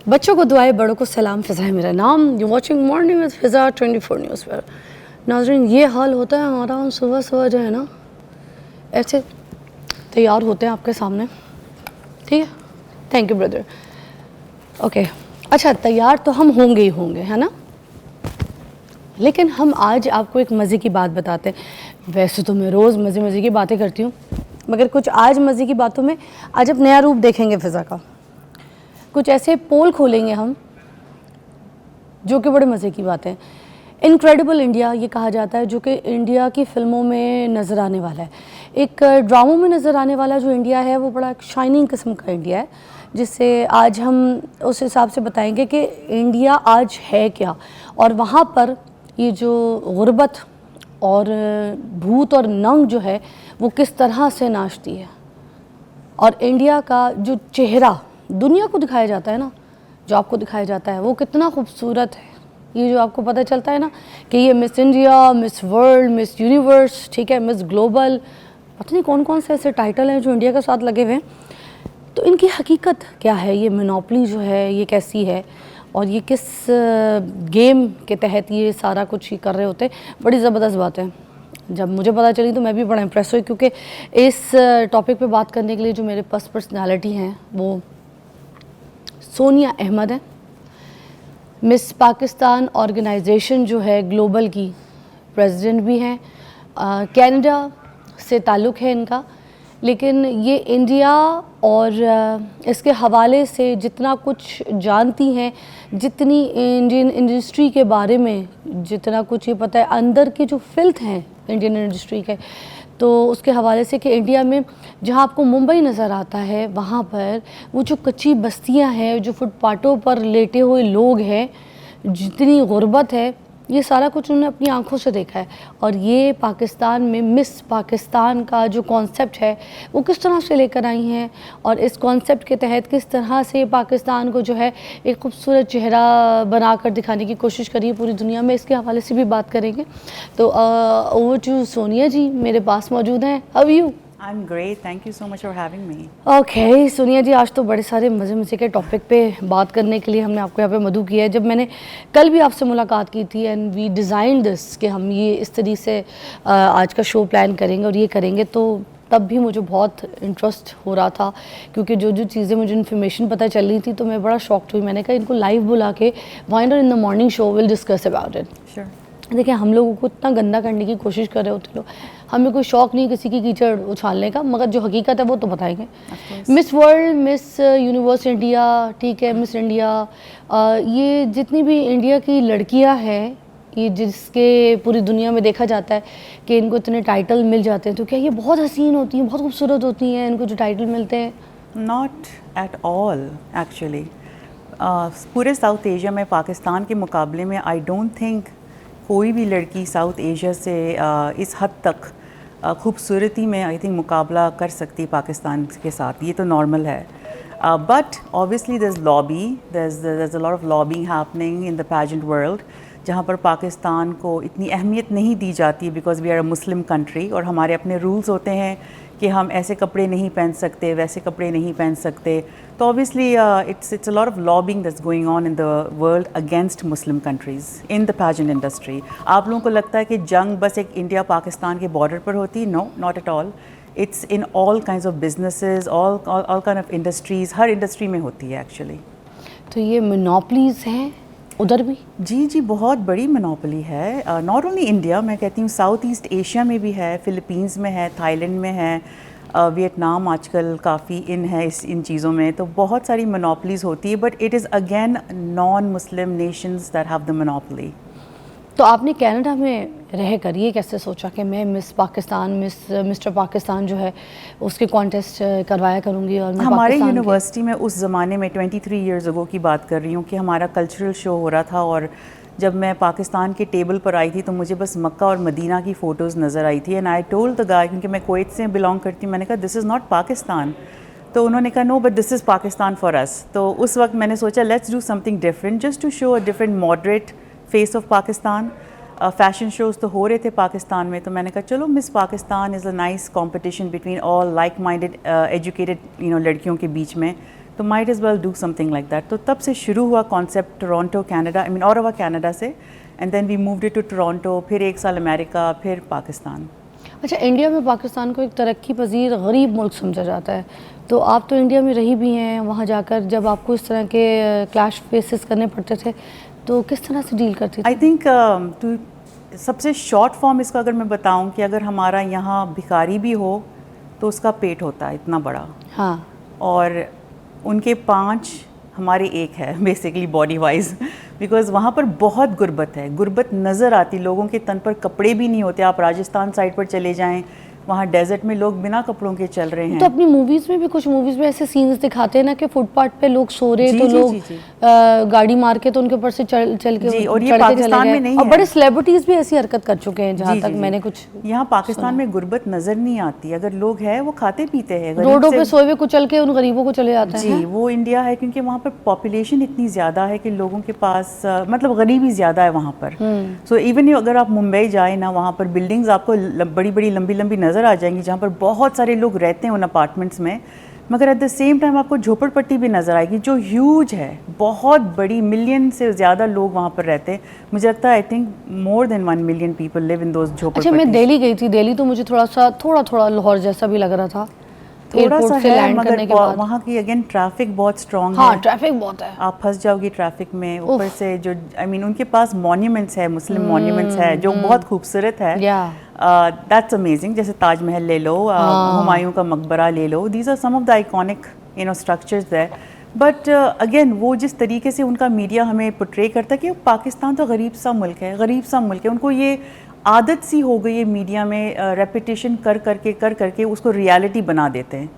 बच्चों को दुआएं, बड़ों को सलाम। फ़िज़ा है मेरा नाम। You watching morning with Fiza 24 news पर। नाज़रीन, ये हाल होता है हमारा, हम सुबह सुबह जो है ना ऐसे तैयार होते हैं आपके सामने, ठीक है। Thank you brother. ओके, अच्छा, तैयार तो हम होंगे ही होंगे, है ना, लेकिन हम आज आपको एक मज़े की बात बताते हैं। वैसे तो मैं रोज़ मज़े मज़े की बातें करती हूँ, मगर कुछ आज मज़े की बातों में आज अब नया रूप देखेंगे फ़िज़ा का। कुछ ऐसे पोल खोलेंगे हम जो कि बड़े मज़े की बात है। इनक्रेडिबल इंडिया ये कहा जाता है, जो कि इंडिया की फ़िल्मों में नज़र आने वाला है। एक ड्रामों में नज़र आने वाला जो इंडिया है वो बड़ा शाइनिंग किस्म का इंडिया है, जिससे आज हम उस हिसाब से बताएंगे कि इंडिया आज है क्या, और वहाँ पर ये जो गुर्बत और भूत और नंग जो है वो किस तरह से नाचती है, और इंडिया का जो चेहरा दुनिया को दिखाया जाता है ना, जो आपको दिखाया जाता है वो कितना खूबसूरत है। ये जो आपको पता चलता है ना कि ये miss India, miss world, miss universe, ठीक है, मिस ग्लोबल, पता नहीं कौन कौन से ऐसे टाइटल हैं जो इंडिया के साथ लगे हुए हैं, तो इनकी हकीकत क्या है, ये मोनोपोली जो है ये कैसी है, और ये किस गेम के तहत ये सारा कुछ ही कर रहे होते हैं। बड़ी ज़बरदस्त बात है। जब मुझे पता चली तो मैं भी बड़ा इम्प्रेस हुई, क्योंकि इस टॉपिक पे बात करने के लिए जो मेरे पास पर्सनालिटी हैं वो सोनिया अहमद है। मिस पाकिस्तान ऑर्गेनाइजेशन जो है ग्लोबल की प्रेसिडेंट भी हैं, कनाडा से ताल्लुक़ है इनका, लेकिन ये इंडिया और इसके हवाले से जितना कुछ जानती हैं, जितनी इंडियन इंडस्ट्री के बारे में जितना कुछ ये पता है, अंदर के जो फिल्थ हैं इंडियन इंडस्ट्री के, तो उसके हवाले से कि इंडिया में जहाँ आपको मुंबई नज़र आता है, वहाँ पर वो जो कच्ची बस्तियाँ हैं, जो फुटपाथों पर लेटे हुए लोग हैं, जितनी गुर्बत है, ये सारा कुछ उन्होंने अपनी आंखों से देखा है। और ये पाकिस्तान में मिस पाकिस्तान का जो कॉन्सेप्ट है वो किस तरह से लेकर आई हैं, और इस कॉन्सेप्ट के तहत किस तरह से पाकिस्तान को जो है एक खूबसूरत चेहरा बनाकर दिखाने की कोशिश करी है पूरी दुनिया में, इसके हवाले से भी बात करेंगे। तो ओवर टू सोनिया जी मेरे पास मौजूद हैं। How are you? I'm great. Thank you so much for having me. Okay Sonia ji, आज तो बड़े सारे मज़े मज़े के टॉपिक पे बात करने के लिए हमने आपको यहाँ पे मदऊ किया है। जब मैंने कल भी आपसे मुलाकात की थी एंड वी डिज़ाइन दिस कि हम ये इस तरीके से आज का शो प्लान करेंगे और ये करेंगे, तो तब भी मुझे बहुत इंटरेस्ट हो रहा था, क्योंकि जो जो चीज़ें मुझे इन्फॉर्मेशन पता चल रही थी तो मैं बड़ा शॉक्ड हुई। मैंने कहा इनको लाइव बुला के why not in the morning show will discuss about it. Sure. देखिए, हम लोगों को इतना गंदा करने की कोशिश कर रहे होते लोग, हमें कोई शौक़ नहीं किसी की कीचड़ उछालने का, मगर जो हकीकत है वो तो बताएंगे। Miss world, miss universe India, ठीक है, मिस इंडिया, ये जितनी भी इंडिया की लड़कियां हैं, ये जिसके पूरी दुनिया में देखा जाता है कि इनको इतने टाइटल मिल जाते हैं, तो क्या ये बहुत हसीन होती हैं, बहुत खूबसूरत होती हैं इनको जो टाइटल मिलते हैं? Not at all, actually. पूरे साउथ एशिया में पाकिस्तान के मुकाबले में आई डोंट थिंक कोई भी लड़की साउथ एशिया से इस हद तक खूबसूरती में आई थिंक मुकाबला कर सकती पाकिस्तान के साथ। ये तो नॉर्मल है, but obviously there is lobby, there is a lot of lobbying happening in the pageant world, जहाँ पर पाकिस्तान को इतनी अहमियत नहीं दी जाती because we are a Muslim country, और हमारे अपने रूल्स होते हैं कि हम ऐसे कपड़े नहीं पहन सकते, वैसे कपड़े नहीं पहन सकते। तो obviously it's a lot of lobbying that's going on in the world against Muslim countries in the pageant industry. आप लोगों को लगता है कि जंग बस एक इंडिया पाकिस्तान के बॉर्डर पर होती? No, not at all. It's in all kinds of businesses, all kind of industries, हर इंडस्ट्री में होती है एक्चुअली। तो ये मोनोपलीज हैं उधर भी? जी जी, बहुत बड़ी मोनोपोली है। नॉट ओनली इंडिया, मैं कहती हूँ साउथ ईस्ट एशिया में भी है, फ़िलीपींस में है, थाईलैंड में है, वियतनाम आजकल काफ़ी इन है इन चीज़ों में। तो बहुत सारी मोनोपोलीज़ होती है, but it is again non Muslim Nations that have the monopoly. तो आपने कनाडा में रह कर ये कैसे सोचा कि मैं मिस पाकिस्तान, मिस्टर पाकिस्तान जो है उसके कॉन्टेस्ट करवाया करूँगी? और मैं हमारे यूनिवर्सिटी में उस ज़माने में 23 ईयर्स अगो की बात कर रही हूँ कि हमारा कल्चरल शो हो रहा था, और जब मैं पाकिस्तान के टेबल पर आई थी तो मुझे बस मक्का और मदीना की फ़ोटोज़ नज़र आई थी, and I told the guy, क्योंकि मैं कुवैत से बिलोंग करती हूँ, मैंने कहा दिस इज़ नॉट पाकिस्तान। तो उन्होंने कहा no but this is Pakistan for us. तो उस वक्त मैंने सोचा let's do something different, just to show a different moderate face of Pakistan. Fashion shows तो हो रहे थे पाकिस्तान में, तो मैंने कहा चलो miss Pakistan is a nice competition between all like minded educated लड़कियों के बीच में, तो might as well do something like that. तो तब से शुरू हुआ concept Toronto Canada, I mean Ottawa Canada से, and then we moved it to Toronto, फिर 1 साल अमेरिका, फिर पाकिस्तान। अच्छा, इंडिया में पाकिस्तान को एक तरक्की पजीर गरीब मुल्क समझा जाता है, तो आप तो इंडिया में रही भी हैं, वहाँ जाकर जब आपको इस तरह के क्लैश फेसेस करने पड़ते थे तो किस तरह से डील करती थी? आई थिंक टू सबसे शॉर्ट फॉर्म इसका अगर मैं बताऊं कि अगर हमारा यहाँ भिखारी भी हो तो उसका पेट होता है इतना बड़ा, हाँ, और उनके 5 हमारे 1 है बेसिकली बॉडी वाइज, बिकॉज वहाँ पर बहुत गुर्बत है, गुर्बत नज़र आती, लोगों के तन पर कपड़े भी नहीं होते। आप राजस्थान साइड पर चले जाएं, वहाँ डेजर्ट में लोग बिना कपड़ों के चल रहे हैं। तो अपनी मूवीज में भी कुछ मूवीज में ऐसे सीन्स दिखाते हैं ना कि फुटपाथ पे लोग सो रहे जी, तो जी, लोग जी, जी। गाड़ी मार के तो उनके ऊपर से चल के जी, और ये चढ़ के पाकिस्तान चले में गए। नहीं और है। बड़े सेलिब्रिटीज भी ऐसी हरकत कर चुके हैं जहाँ जी, तक जी, जी। मैंने कुछ यहाँ पाकिस्तान में गुर्बत नज़र नहीं आती, अगर लोग हैं वो खाते पीते हैं, गरीब रोडों पे से- सोए हुए कुचल के उन गरीबों को चले जाते जी, हैं। वो इंडिया है क्योंकि वहाँ पर पॉपुलेशन इतनी ज़्यादा है कि लोगों के पास मतलब गरीबी ज़्यादा है वहाँ पर। सो इवन अगर आप मुंबई जाए ना, वहाँ पर बिल्डिंग्स आपको बड़ी बड़ी लंबी लंबी नज़र आ जाएंगी जहाँ पर बहुत सारे लोग रहते हैं उन अपार्टमेंट्स में, मगर एट द सेम टाइम आपको झोपड़पट्टी भी नज़र आएगी जो ह्यूज है, बहुत बड़ी, मिलियन से ज़्यादा लोग वहाँ पर रहते हैं। मुझे लगता है I think more than 1 million people live in those अच्छा, झोपड़पट्टी। मैं दिल्ली गई थी, दिल्ली तो मुझे थोड़ा लाहौर जैसा भी लग रहा था थोड़ा एयरपोर्ट सा से है, लैंड करने के मगर बाद। वहाँ की अगेन ट्रैफिक बहुत स्ट्रॉन्ग हाँ, है, ट्रैफिक बहुत है। आप फंस जाओगी ट्रैफिक में। ऊपर से जो आई मीन उनके पास मॉन्यूमेंट्स है, मुस्लिम मॉन्यूमेंट्स है जो बहुत खूबसूरत है, दैट्स अमेजिंग। जैसे ताजमहल ले लो, हुमायूं का मकबरा ले लो, these are some of the iconic structures there. But again वो जिस तरीके से उनका मीडिया हमें पोर्ट्रे करता है कि पाकिस्तान तो गरीब सा मुल्क है, गरीब सा मुल्क है, उनको ये आदत सी हो गई है मीडिया में रेपिटेशन कर करके उसको रियलिटी बना देते हैं।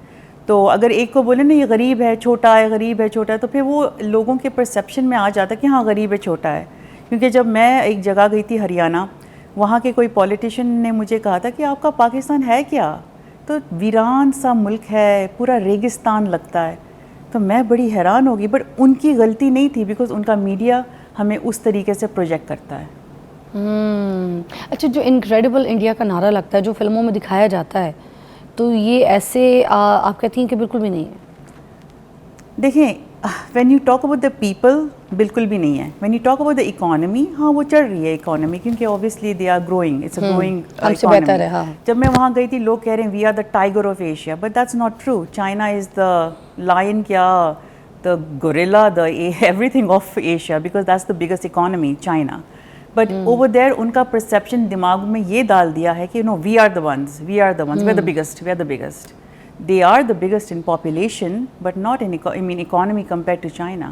तो अगर एक को बोले ना ये गरीब है छोटा है, गरीब है छोटा है, तो फिर वो लोगों के परसेप्शन में आ जाता है कि हाँ गरीब है छोटा है। क्योंकि जब मैं एक जगह गई थी हरियाणा, वहाँ के कोई पॉलिटिशियन ने मुझे कहा था कि आपका पाकिस्तान है क्या, तो वीरान सा मुल्क है, पूरा रेगिस्तान लगता है। तो मैं बड़ी हैरान होगी, बट उनकी गलती नहीं थी, बिकॉज उनका मीडिया हमें उस तरीके से प्रोजेक्ट करता है। अच्छा, जो इनक्रेडिबल इंडिया का नारा लगता है जो फिल्मों में दिखाया जाता है, तो ये ऐसे आप कहती हैं कि बिल्कुल भी नहीं है? देखिए, when you talk about the people, बिल्कुल भी नहीं है। When you talk about the economy, हाँ वो चढ़ रही है इकोनॉमी, क्योंकि obviously they are growing, it's a growing हमसे बेहतर है। हाँ, जब मैं वहाँ गई थी लोग कह रहे हैं we are the tiger of Asia, but that's not true. China is the lion, क्या the gorilla, the everything of Asia, because that's the biggest economy, China. But over there उनका परसेप्शन दिमाग में ये डाल दिया है कि no we are the ones, we are the ones, we are the biggest, we are the biggest. They are the biggest in population, but not in economy compared to China.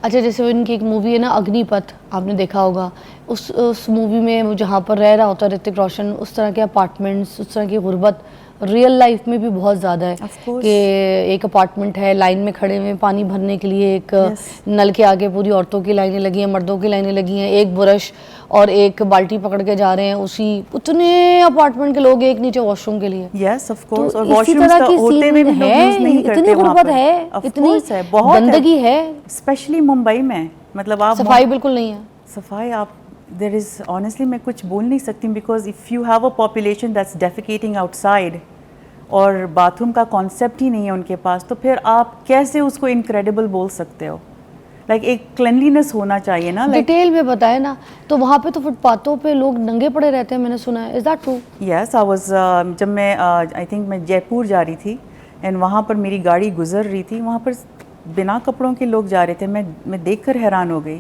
अच्छा, जैसे इनकी एक मूवी है ना अग्निपथ, आपने देखा होगा, उस मूवी में वो जहाँ पर रह रहा होता है ऋतिक रोशन, उस तरह के अपार्टमेंट्स, उस तरह की गुर्बत रियल लाइफ में भी बहुत ज़्यादा है। Of course. कि एक अपार्टमेंट है, लाइन में खड़े हुए पानी भरने के लिए, एक नल के आगे पूरी औरतों की लाइनें लगी हैं, मर्दों की लाइनें लगी हैं, एक ब्रश और एक बाल्टी पकड़ के जा रहे हैं, उतने अपार्टमेंट के लोग एक नीचे वॉशरूम के लिए। Yes, of course. तो और इसी वॉशरूम्स तरह का की होते सीन हुए भी लोग है, यूज नहीं करते इतनी वहाँ गुर्बत पर। है, Of इतनी course है, बहुत गंदगी है, स्पेशली मुंबई में। मतलब आप सफाई बिल्कुल नहीं है। सफाई आप देयर इज ऑनेस्टली मैं कुछ बोल नहीं सकती, because if you have a population that's defecating outside और बाथरूम का कॉन्सेप्ट ही नहीं है उनके पास, तो फिर आप कैसे उसको इनक्रेडिबल बोल सकते हो? लाइक एक क्लेनलीनेस होना चाहिए ना। डिटेल में बताए ना, तो वहाँ पे तो फुटपाथों पे लोग नंगे पड़े रहते हैं, मैंने सुना है। Is that true? Yes, I was जब मैं आई थिंक मैं जयपुर जा रही थी एंड वहाँ पर मेरी गाड़ी गुजर रही थी, वहाँ पर बिना कपड़ों के लोग जा रहे थे। मैं देखकर हैरान हो गई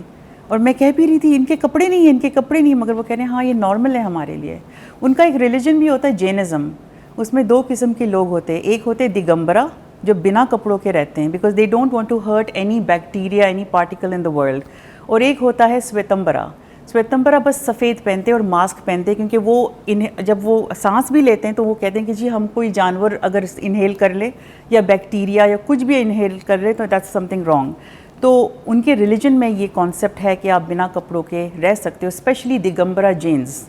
और मैं कह भी रही थी इनके कपड़े नहीं हैं, इनके कपड़े नहीं, मगर वो कह रहे हैं हाँ ये नॉर्मल है हमारे लिए। उनका एक रिलीजन भी होता है जैनिज़्म, उसमें 2 किस्म के लोग होते हैं। एक होते दिगंबरा जो बिना कपड़ों के रहते हैं, because they don't want to hurt any bacteria, any particle in the world. और एक होता है श्वेतंबरा। श्वेतंबरा बस सफ़ेद पहनते हैं और मास्क पहनते हैं, क्योंकि वो जब वो सांस भी लेते हैं तो वो कहते हैं कि जी हम कोई जानवर अगर इनहेल कर ले या बैक्टीरिया या कुछ भी इनहेल कर ले तो दैट्स समथिंग रॉन्ग। तो उनके रिलीजन में ये कॉन्सेप्ट है कि आप बिना कपड़ों के रह सकते हो, स्पेशली दिगंबरा जैन्स।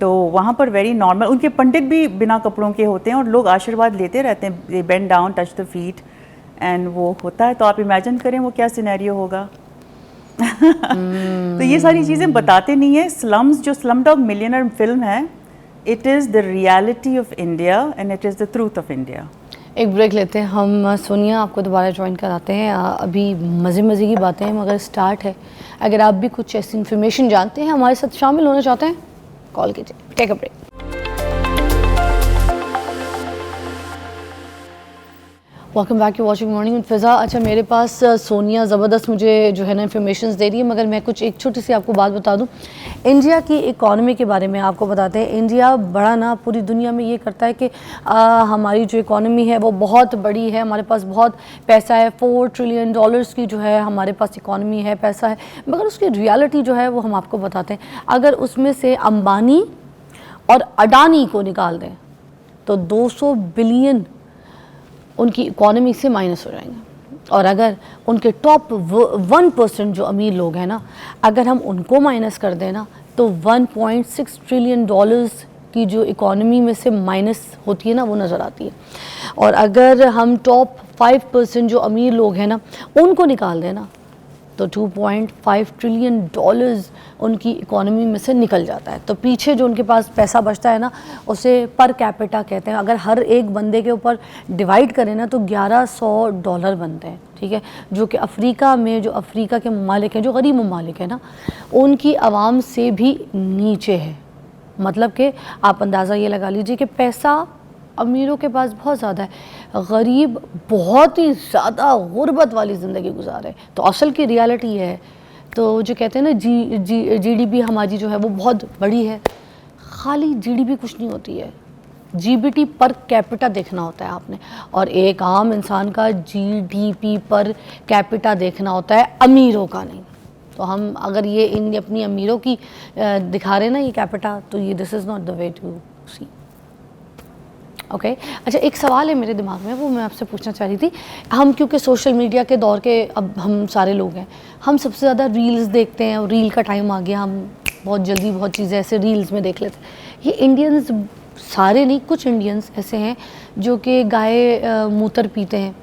तो वहाँ पर वेरी नॉर्मल, उनके पंडित भी बिना कपड़ों के होते हैं और लोग आशीर्वाद लेते रहते हैं, they bend down, touch the feet, and वो होता है। तो आप इमेजिन करें वो क्या सिनेरियो होगा। तो ये सारी चीज़ें बताते नहीं है। स्लम्स, जो स्लमडॉग मिलियनेयर फिल्म है, it is the reality of India and it is the truth of India. एक ब्रेक लेते हैं हम। सोनिया आपको दोबारा ज्वाइन कराते हैं। अभी मज़े की बातें हैं मगर स्टार्ट है। अगर आप भी कुछ ऐसी इन्फॉर्मेशन जानते हैं, हमारे साथ शामिल होना चाहते हैं, कॉल कीजिए। Take a break. Welcome back to watching morning with Fiza. अच्छा, मेरे पास सोनिया ज़बरदस्त मुझे जो है ना इन्फॉर्मेशन दे रही है, मगर मैं कुछ एक छोटी सी आपको बात बता दूं। इंडिया की इकॉनमी के बारे में आपको बताते हैं। इंडिया बड़ा ना पूरी दुनिया में ये करता है कि हमारी जो इकॉनमी है वो बहुत बड़ी है, हमारे पास बहुत पैसा है, $4 ट्रिलियन की जो है हमारे पास इकॉनमी है, पैसा है। मगर उसकी रियलिटी जो है वो हम आपको बताते हैं। अगर उसमें से अंबानी और अडानी को निकाल दें तो 200 बिलियन उनकी इकॉनमी से माइनस हो जाएंगे। और अगर उनके टॉप 1% जो अमीर लोग हैं ना, अगर हम उनको माइनस कर दें ना, तो $1.6 ट्रिलियन की जो इकॉनमी में से माइनस होती है ना, वो नज़र आती है। और अगर हम टॉप 5% जो अमीर लोग हैं ना, उनको निकाल दें ना, तो $2.5 ट्रिलियन उनकी इकॉनमी में से निकल जाता है। तो पीछे जो उनके पास पैसा बचता है ना, उसे पर कैपिटा कहते हैं। अगर हर एक बंदे के ऊपर डिवाइड करें ना, तो $1100 बनते हैं, ठीक है। जो कि अफ्रीका में, जो अफ्रीका के ममालिक हैं, जो गरीब ममालिक हैं ना, उनकी आवाम से भी नीचे है। मतलब कि आप अंदाज़ा ये लगा लीजिए कि पैसा अमीरों के पास बहुत ज़्यादा है, गरीब बहुत ही ज़्यादा गुर्बत वाली ज़िंदगी गुजारे। तो असल की रियलिटी है। तो जो कहते हैं ना जीडीपी हमारी जो है वो बहुत बड़ी है। खाली जीडीपी कुछ नहीं होती है, जीबीटी पर कैपिटा देखना होता है आपने। और एक आम इंसान का जीडीपी पर कैपिटा देखना होता है, अमीरों का नहीं। तो हम अगर ये इन अपनी अमीरों की दिखा रहे हैं ना ये कैपिटा, तो ये this is not the way to see. Okay अच्छा, एक सवाल है मेरे दिमाग में, वो मैं आपसे पूछना चाह रही थी। हम क्योंकि सोशल मीडिया के दौर के अब हम सारे लोग हैं, हम सबसे ज़्यादा रील्स देखते हैं और रील का टाइम आ गया, हम बहुत जल्दी बहुत चीज़ें ऐसे रील्स में देख लेते हैं। ये इंडियंस, सारे नहीं, कुछ इंडियंस ऐसे हैं जो कि गाय मूत्र पीते हैं,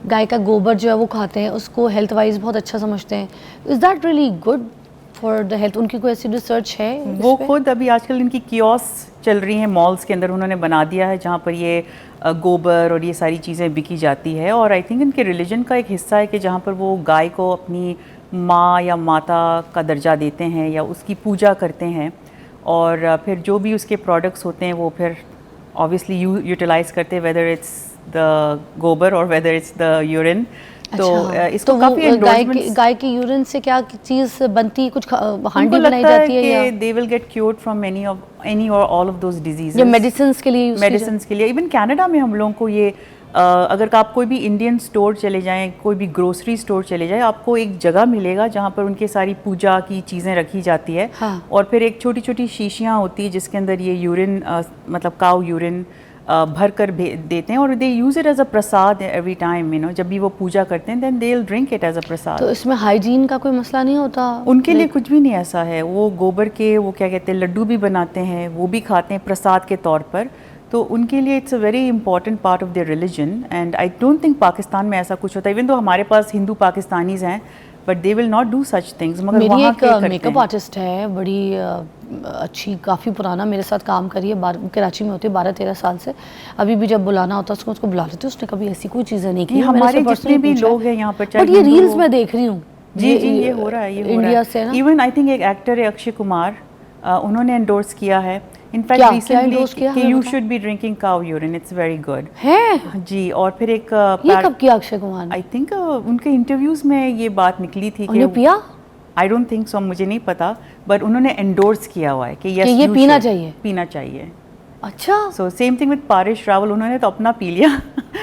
गाय का गोबर जो है वो खाते हैं, उसको हेल्थ वाइज बहुत अच्छा समझते हैं। Is that really good for the health? उनकी कोई ऐसी रिसर्च है? वो खुद अभी आजकल इनकी कियोस चल रही हैं मॉल्स के अंदर, उन्होंने बना दिया है जहाँ पर ये गोबर और ये सारी चीज़ें बिकी जाती है। और आई थिंक इनके रिलीजन का एक हिस्सा है कि जहाँ पर वो गाय को अपनी माँ या माता का दर्जा देते हैं या उसकी पूजा करते हैं, और फिर जो भी उसके प्रोडक्ट्स होते हैं वो फिर ऑब्वियसली यूटिलाइज़ करते हैं, वेदर इट्स द गोबर और वेदर इट्स द यूरिन। तो इसको तो काफी गाय के यूरिन से क्या चीज बनती है? कुछ हांडी बनाई जाती है या they will get cured from any और ऑल ऑफ दोस डिजीजेस? या मेडिसिन्स के लिए? मेडिसिन्स के लिए। इवन कनाडा में हम लोगों को ये अगर आप कोई भी इंडियन स्टोर चले जाएं, कोई भी ग्रोसरी स्टोर चले जाएं, आपको एक जगह मिलेगा जहाँ पर उनके सारी पूजा की चीज़ें रखी जाती है। हाँ। और फिर एक छोटी छोटी शीशियाँ होती है जिसके अंदर ये यूरिन मतलब काऊ यूरिन भर कर देते हैं, और they use it as a prasad every time, you know, जब भी वो पूजा करते हैं then they will drink it as a prasad. तो इसमें हाइजीन का कोई मसला नहीं होता उनके लिए? कुछ भी नहीं ऐसा है। वो गोबर के वो क्या कहते हैं लड्डू भी बनाते हैं, वो भी खाते हैं प्रसाद के तौर पर। तो उनके लिए it's a very important part of their religion, and I don't think Pakistan में ऐसा कुछ होता है। इवन तो हमारे पास हिंदू पाकिस्तानीज हैं, but they will not do such things. मगर मेरी वहाँ एक मेकअप आर्टिस्ट है, बड़ी अच्छी, काफ़ी पुराना मेरे साथ काम करी है, कराची में होती है 12-13 साल से। अभी भी जब बुलाना होता है उसको बुला लेते हैं। उसने कभी ऐसी कोई चीज़ें नहीं की। हमारे जितने भी लोग हैं यहाँ पर, बट ये रील्स में देख रही हूँ। जी ये हो रहा है, ये इंडिया से ना। इवन आई थिंक एक एक्टर है अक्षय कुमार, उन्होंने एंडोर्स किया है इनफैक्ट रिसेंटली कि you should be drinking cow urine, it's very good है जी। और फिर एक ये कब किया अक्षय कुमार ने? आई थिंक उनके इंटरव्यूज में ये बात निकली थी कि पिया, आई डोंट थिंक सो, मुझे नहीं पता, बट उन्होंने एंडोर्स किया हुआ है कि यस ये पीना चाहिए, पीना चाहिए। अच्छा, so same thing with Paresh Rawal, उन्होंने तो अपना पी लिया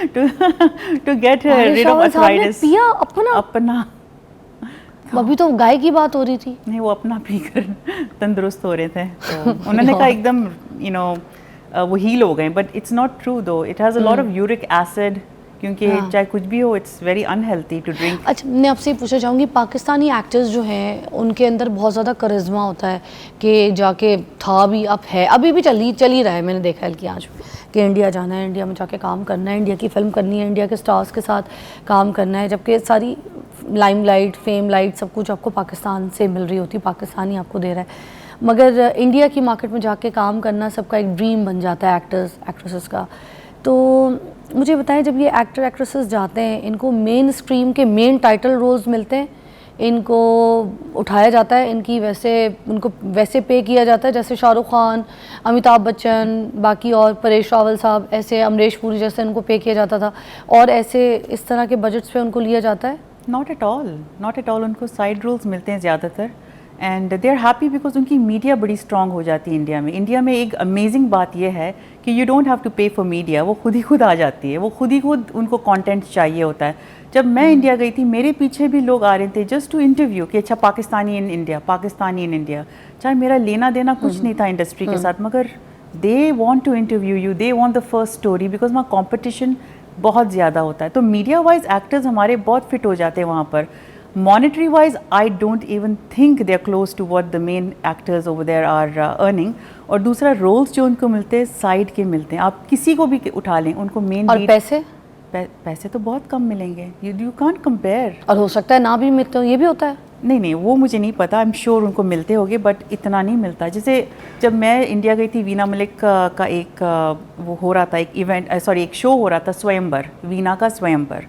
to get rid of arthritis. पिया अपना अभी तो गाय की बात हो रही थी। नहीं, वो अपना पीकर तंदुरुस्त हो रहे थे, तो उन्होंने कहा एकदम यू नो वो हील हो गए। But it's not true though, it has a lot of uric acid, क्योंकि चाहे कुछ भी हो it's very unhealthy to drink. अच्छा, मैं आपसे ये पूछना चाहूँगी, पाकिस्तानी एक्टर्स जो हैं उनके अंदर बहुत ज़्यादा करिश्मा होता है कि जाके था भी, अब है, अभी भी चल ही रहा है। मैंने देखा है कि आज कि इंडिया जाना है, इंडिया में जाके काम करना है, इंडिया की फिल्म करनी है, इंडिया के स्टार्स के साथ काम करना है, जबकि सारी लाइमलाइट, फेम लाइट, सब कुछ आपको पाकिस्तान से मिल रही होती, पाकिस्तानी आपको दे रहा है। मगर इंडिया की मार्केट में जाके काम करना सबका एक ड्रीम बन जाता है, एक्टर्स एक्ट्रेसेस का। तो मुझे बताएं, जब ये एक्टर एक्ट्रेसेस जाते हैं, इनको मेन स्ट्रीम के मेन टाइटल रोल्स मिलते हैं, इनको उठाया जाता है, इनकी उनको वैसे पे किया जाता है जैसे शाहरुख खान, अमिताभ बच्चन, बाकी और परेश रावल साहब, ऐसे अमरीश पुरी जैसे उनको पे किया जाता था, और ऐसे इस तरह के बजट्स पे उनको लिया जाता है? नॉट एट ऑल, उनको साइड रोल्स मिलते हैं ज़्यादातर, and they are happy because उनकी मीडिया बड़ी स्ट्रॉन्ग हो जाती है इंडिया में एक अमेजिंग बात यह है कि यू डोंट हैव टू पे फॉर मीडिया, वो खुद आ जाती है, वो खुद उनको कंटेंट चाहिए होता है। जब मैं इंडिया गई थी, मेरे पीछे भी लोग आ रहे थे जस्ट टू इंटरव्यू कि अच्छा पाकिस्तानी इन इंडिया, चाहे मेरा लेना देना कुछ नहीं था इंडस्ट्री के साथ, मगर they want to interview you, they want the first story, because वहाँ कॉम्पिटिशन बहुत ज़्यादा होता है। तो मीडिया वाइज एक्टर्स हमारे बहुत फिट हो जाते हैं वहाँ पर। Monetary wise I don't even think they are close to what the main actors over there are earning. और दूसरा, रोल्स जो उनको मिलते हैं साइड के मिलते हैं, आप किसी को भी उठा लें, उनको मेन और पैसे तो बहुत कम मिलेंगे, यू कांट कंपेयर। और हो सकता है ना भी मिलते हो, ये भी होता है? नहीं, वो मुझे नहीं पता, आई एम श्योर उनको मिलते होंगे, बट इतना नहीं मिलता। जैसे जब मैं इंडिया गई थी, वीना मलिक का एक वो हो रहा था, एक शो हो रहा था, स्वयंवर, वीना का स्वयंवर।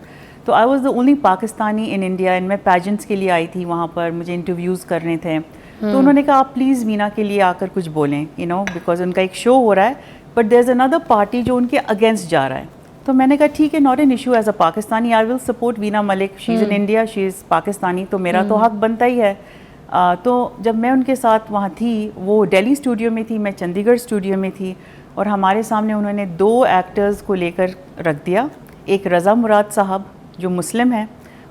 तो I was the only Pakistani in India, and मैं पैजेंट्स के लिए आई थी वहाँ पर, मुझे इंटरव्यूज़ करने थे। तो उन्होंने कहा आप प्लीज़ वीना के लिए आकर कुछ बोलें, बिकॉज उनका एक शो हो रहा है, but there is another party जो उनके अगेंस्ट जा रहा है। तो मैंने कहा ठीक है, not an issue, as a Pakistani I will support Veena Malik, she is in India, she is Pakistani, तो मेरा तो हक बनता ही है। तो जब मैं उनके साथ वहाँ थी, वो दिल्ली स्टूडियो में थी, मैं चंडीगढ़ स्टूडियो में थी, और हमारे सामने उन्होंने 2 एक्टर्स को लेकर रख दिया, एक रज़ा मुराद साहब जो मुस्लिम है,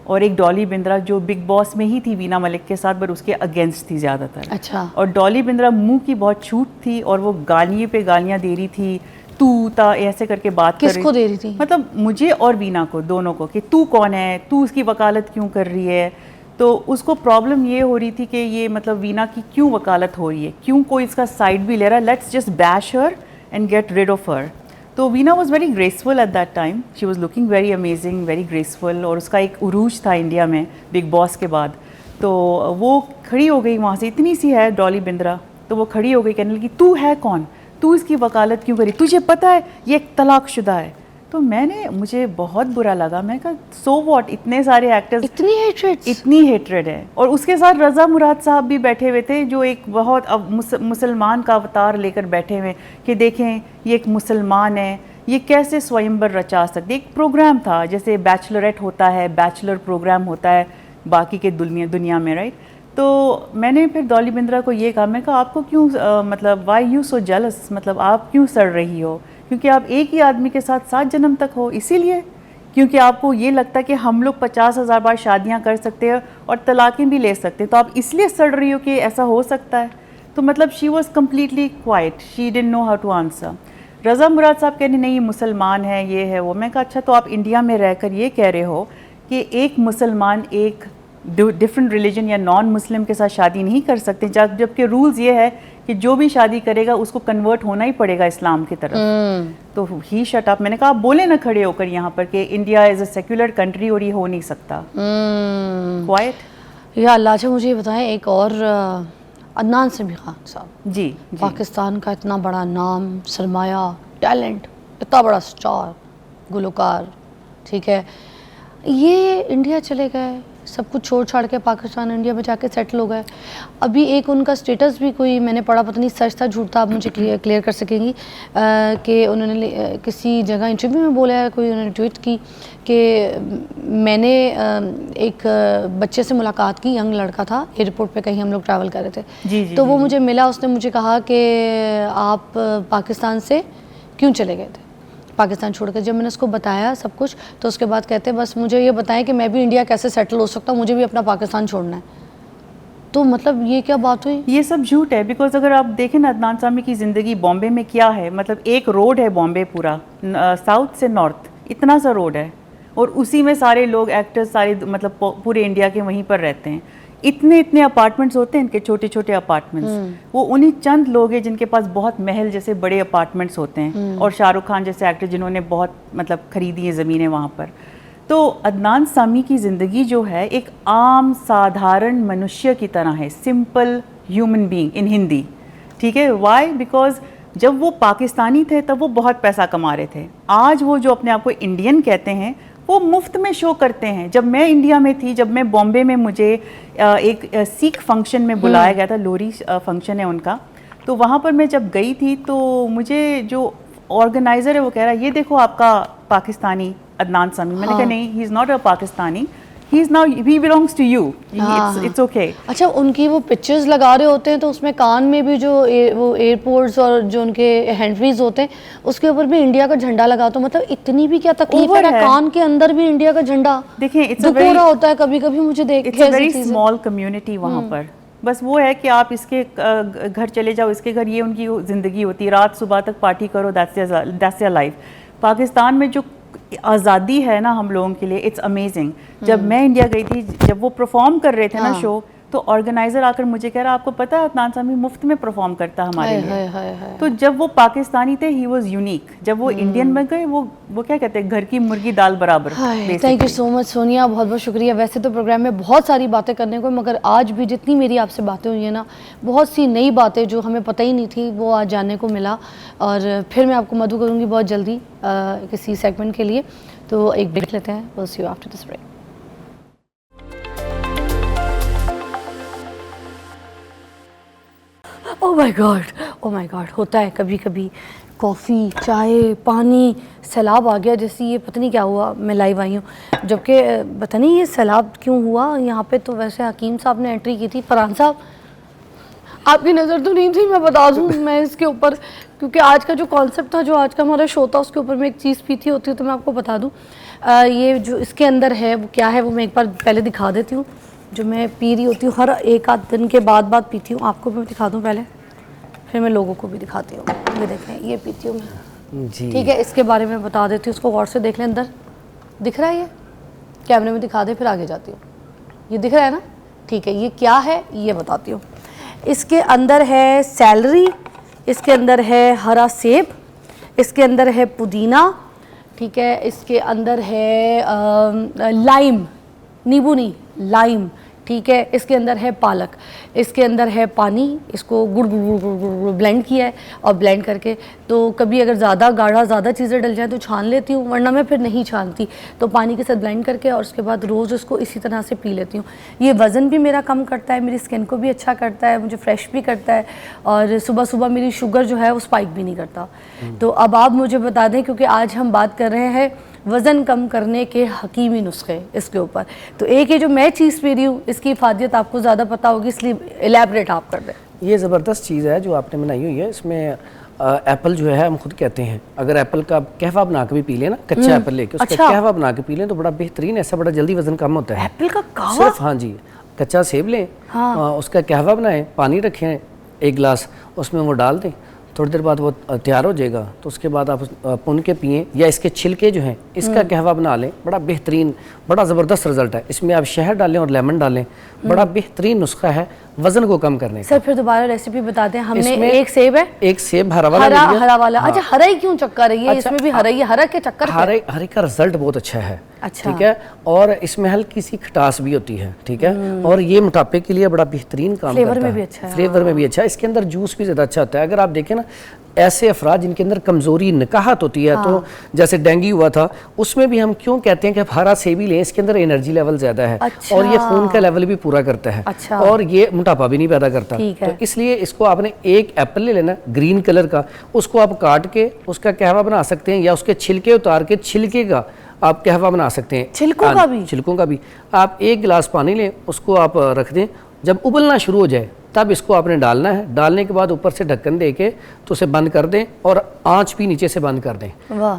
और एक डॉली बिंद्रा जो बिग बॉस में ही थी वीना मलिक के साथ, बट उसके अगेंस्ट थी ज़्यादातर। अच्छा। और डॉली बिंद्रा मुंह की बहुत छूट थी, और वो गालियों पे गालियाँ दे रही थी, तू ता ऐसे करके बात कर रही। किसको दे रही थी? मतलब मुझे और वीना को, दोनों को, कि तू कौन है, तू उसकी वकालत क्यों कर रही है। तो उसको प्रॉब्लम ये हो रही थी कि ये मतलब वीना की क्यों वकालत हो रही है, क्यों कोई इसका साइड भी ले रहा है, let's just bash her and get rid of her. तो Veena was very graceful at that time, she was looking very amazing, very graceful, और उसका एक उरूज था इंडिया में बिग बॉस के बाद। तो वो खड़ी हो गई वहाँ से, इतनी सी है डॉली बिंद्रा, तो वो खड़ी हो गई कहने लगी तू है कौन, तू इसकी वकालत क्यों करी, तुझे पता है ये एक तलाकशुदा है। तो मुझे बहुत बुरा लगा, मैं कहा सो व्हाट, इतने सारे एक्टर्स, इतनी हेट्रेड है। और उसके साथ रज़ा मुराद साहब भी बैठे हुए थे, जो एक बहुत मुसलमान का अवतार लेकर बैठे हुए कि देखें ये एक मुसलमान है, ये कैसे स्वयंवर रचा सकते। एक प्रोग्राम था जैसे बैचलरेट होता है, बैचलर प्रोग्राम होता है बाकी के दुनिया में, राइट। तो मैंने फिर डॉली बिंद्रा को ये कहा, मैं कहा आपको क्यों मतलब वाई यू सो जेलस, मतलब आप क्यों सड़ रही हो, क्योंकि आप एक ही आदमी के साथ 7 जन्म तक हो, इसीलिए, क्योंकि आपको ये लगता है कि हम लोग 50,000 बार शादियां कर सकते हैं और तलाक़ें भी ले सकते हैं, तो आप इसलिए सड़ रही हो कि ऐसा हो सकता है। तो मतलब she was completely quiet, she didn't know how to answer. Raza Murad sahab कहने नहीं ये मुसलमान है, ये है वो। मैं कहा अच्छा, तो आप इंडिया में रहकर ये कह रहे हो कि एक मुसलमान एक डिफरेंट रिलीजन या नॉन मुस्लिम के साथ शादी नहीं कर सकते, जबकि रूल्स ये है कि जो भी शादी करेगा उसको कन्वर्ट होना ही पड़ेगा इस्लाम की तरफ। तो ही शट अप। मैंने कहा आप बोले ना खड़े होकर यहाँ पर कि India is a secular country और ये हो नहीं सकता। क्वाइट। या अल्लाह। अच्छा मुझे ये बताएं, एक और अदनान समी खान साहब, जी, पाकिस्तान का इतना बड़ा नाम, सरमाया, टैलेंट, इतना बड़ा स्टार, गुलकार, ठीक है, ये इंडिया चले गए, सब कुछ छोड़ छाड़ के पाकिस्तान इंडिया में जाके सेटल हो गए। अभी एक उनका स्टेटस भी कोई मैंने पढ़ा, पता नहीं सच था झूठ था, आप मुझे क्लियर कर सकेंगी, कि उन्होंने किसी जगह इंटरव्यू में बोला है, कोई उन्होंने ट्वीट की कि मैंने एक बच्चे से मुलाकात की, यंग लड़का था, एयरपोर्ट पे कहीं हम लोग ट्रैवल कर रहे थे, जी, तो वो मुझे मिला, उसने मुझे कहा कि आप पाकिस्तान से क्यों चले गए थे, पाकिस्तान छोड़कर। जब मैंने उसको बताया सब कुछ, तो उसके बाद कहते बस मुझे ये बताएं कि मैं भी इंडिया कैसे सेटल हो सकता हूँ, मुझे भी अपना पाकिस्तान छोड़ना है। तो मतलब ये क्या बात हुई? ये सब झूठ है, बिकॉज अगर आप देखें ना अदनान सामी की ज़िंदगी बॉम्बे में क्या है, मतलब एक रोड है बॉम्बे पूरा, साउथ से नॉर्थ इतना सा रोड है, और उसी में सारे लोग एक्टर्स सारे मतलब पूरे इंडिया के वहीं पर रहते हैं। इतने अपार्टमेंट्स होते हैं इनके, छोटे छोटे अपार्टमेंट्स। वो उन्हीं चंद लोग हैं जिनके पास बहुत महल जैसे बड़े अपार्टमेंट्स होते हैं, और शाहरुख खान जैसे एक्टर जिन्होंने बहुत मतलब खरीदी है ज़मीनें वहाँ पर। तो अदनान सामी की ज़िंदगी जो है एक आम साधारण मनुष्य की तरह है, simple human being in Hindi, ठीक है। वाई? बिकॉज जब वो पाकिस्तानी थे तब वो बहुत पैसा कमा रहे थे। आज वो जो अपने आप को इंडियन कहते हैं वो मुफ्त में शो करते हैं। जब मैं इंडिया में थी, जब मैं बॉम्बे में, मुझे एक सिख फंक्शन में बुलाया गया था, लोरी फंक्शन है उनका, तो वहाँ पर मैं जब गई थी तो मुझे जो ऑर्गेनाइज़र है वो कह रहा है ये देखो आपका पाकिस्तानी अदनान समी। मैंने कहा नहीं, he is not a Pakistani, he belongs to you, it's okay। अच्छा, उनकी वो पिक्चर्स लगा रहे होते हैं तो उसमें कान में भी जो वो एयरपोर्ट्स और जो उनके हैंडफ्रीज होते हैं उसके ऊपर भी इंडिया का झंडा लगा, तो मतलब इतनी भी क्या तकलीफ है, कान के अंदर भी इंडिया का झंडा देखिए, दुख हो रहा होता है कभी कभी मुझे देख के। It's a very small community वहाँ पर। बस वो है कि आप इसके घर चले जाओ, इसके घर, ये उनकी ज़िंदगी होती है, रात सुबह तक पार्टी करो, दैट्स योर लाइफ। पाकिस्तान में जो आज़ादी है ना हम लोगों के लिए, इट्स अमेजिंग। जब मैं इंडिया गई थी, जब वो परफॉर्म कर रहे थे ना शो, तो ऑर्गेनाइज़र आकर मुझे कह रहा आपको पता है अदनान सामी मुफ्त में परफॉर्म करता हमारे लिए। तो जब वो पाकिस्तानी थे ही वाज यूनिक, जब वो इंडियन बन गए वो क्या कहते हैं, घर की मुर्गी दाल बराबर। Thank you so much Sonia, बहुत बहुत शुक्रिया। वैसे तो प्रोग्राम में बहुत सारी बातें करने को, मगर आज भी जितनी मेरी आपसे बातें हुई है ना, बहुत सी नई बातें जो हमें पता ही नहीं थी वो आज जानने को मिला। और फिर मैं आपको मधु करूँगी बहुत जल्दी किसी सेगमेंट के लिए, तो एक ब्रेक लेते हैं। Will see you after this break. Oh my god, होता है कभी कभी, कॉफ़ी, चाय, पानी, सैलाब आ गया। जैसे ये पता नहीं क्या हुआ, मैं लाइव आई हूँ, जबकि पता नहीं ये सैलाब क्यों हुआ यहाँ पे। तो वैसे हकीम साहब ने एंट्री की थी। फरहान साहब, आपकी नज़र तो नहीं थी, मैं बता दूँ मैं इसके ऊपर, क्योंकि आज का जो कॉन्सेप्ट था, जो आज का हमारा शो था, उसके ऊपर मैं एक चीज़ पीती होती हूँ, तो मैं आपको बता दूँ ये जो इसके अंदर है वो क्या है, वो मैं एक बार पहले दिखा देती हूँ। जो मैं पी रही होती हूँ हर एक आध दिन के बाद पीती हूँ, आपको भी मैं दिखा दूँ पहले, फिर मैं लोगों को भी दिखाती हूँ। ये देखें, ये पीती हूँ मैं जी, ठीक है। इसके बारे में बता देती हूँ, उसको गौर से देख लें। अंदर दिख रहा है, ये कैमरे में दिखा दे, फिर आगे जाती हूँ। ये दिख रहा है ना, ठीक है। ये क्या है ये बताती हूँ। इसके अंदर है सैलरी, इसके अंदर है हरा सेब, इसके अंदर है पुदीना, ठीक है। इसके अंदर है लाइम, नींबू नहीं, लाइम, ठीक है। इसके अंदर है पालक, इसके अंदर है पानी, इसको गुड़ गुड़ गुड़ गुड़ गुड़ ब्लेंड किया है। और ब्लेंड करके तो कभी अगर ज़्यादा गाढ़ा ज़्यादा चीज़ें डल जाए तो छान लेती हूँ, वरना मैं फिर नहीं छानती। तो पानी के साथ ब्लेंड करके और उसके बाद रोज़ उसको इसी तरह से पी लेती हूँ। ये वज़न भी मेरा कम करता है, मेरी स्किन को भी अच्छा करता है, मुझे फ्रेश भी करता है, और सुबह सुबह मेरी शुगर जो है वो स्पाइक भी नहीं करता। तो अब आप मुझे बता दें, क्योंकि आज हम बात कर रहे हैं वज़न कम करने के हकीमी नुस्खे इसके ऊपर, तो एक ये जो मैं चीज़ पी रही हूँ इसकी इफादियत आपको ज़्यादा पता होगी, इसलिए एलैबोरेट आप कर दें। ये ज़बरदस्त चीज़ है जो आपने बनाई हुई है। इसमें एप्पल जो है, हम खुद कहते हैं, अगर एप्पल का कहवा बना के भी पी लें ना, कच्चा एप्पल लेके उसका कहवा बना के पी लें तो बड़ा बेहतरीन, ऐसा बड़ा जल्दी वज़न कम होता है। एप्पल का कहवा? सिर्फ, हाँ जी, कच्चा सेब लें, उसका कहवा बनाएं, पानी रखें 1 गिलास, उसमें वो डाल दें, थोड़ी देर बाद वो तैयार हो जाएगा। तो उसके बाद आप पुन के पिएँ, या इसके छिलके जो हैं इसका कहवा बना लें, बड़ा बेहतरीन, बड़ा ज़बरदस्त रिजल्ट है। इसमें आप शहद डालें और लेमन डालें, बड़ा बेहतरीन नुस्खा है वज़न को कम करने का। सर फिर दोबारा रेसिपी बता दें। हमने एक सेब है, एक सेब हरा वाला, हरा वाला। अच्छा, हरा ही क्यों चक्कर है ये? अच्छा, इसमें भी हरा ही, हरा के चक्कर, हरे का रिजल्ट बहुत अच्छा है। अच्छा, ठीक है। और इसमें हल्की सी खटास भी होती है, ठीक है। और ये मोटापे के लिए बड़ा बेहतरीन काम करता है, फ्लेवर में भी अच्छा है। इसके अंदर जूस भी ज़्यादा अच्छा होता है। अगर आप देखें ना, ऐसे अफराद जिनके अंदर कमज़ोरी नकाहत होती है, तो जैसे डेंगू हुआ था, उसमें भी हम क्यों कहते हैं कि आप हरा सेब ही लें, इसके अंदर एनर्जी लेवल ज़्यादा है। अच्छा। और ये खून का लेवल भी पूरा करता है। अच्छा। और ये मोटापा भी नहीं पैदा करता। तो इसलिए इसको आपने एक एप्पल ले लेना ग्रीन कलर का, उसको आप काट के उसका कहवा बना सकते हैं, या उसके छिलके उतार के छिलके का आप कहवा बना सकते हैं। छिलकों का भी आप 1 गिलास पानी लें, उसको आप रख दें, जब उबलना शुरू हो जाए तब इसको आपने डालना है। डालने के बाद ऊपर से ढक्कन दे के तो उसे बंद कर दें, और आंच भी नीचे से बंद कर दें।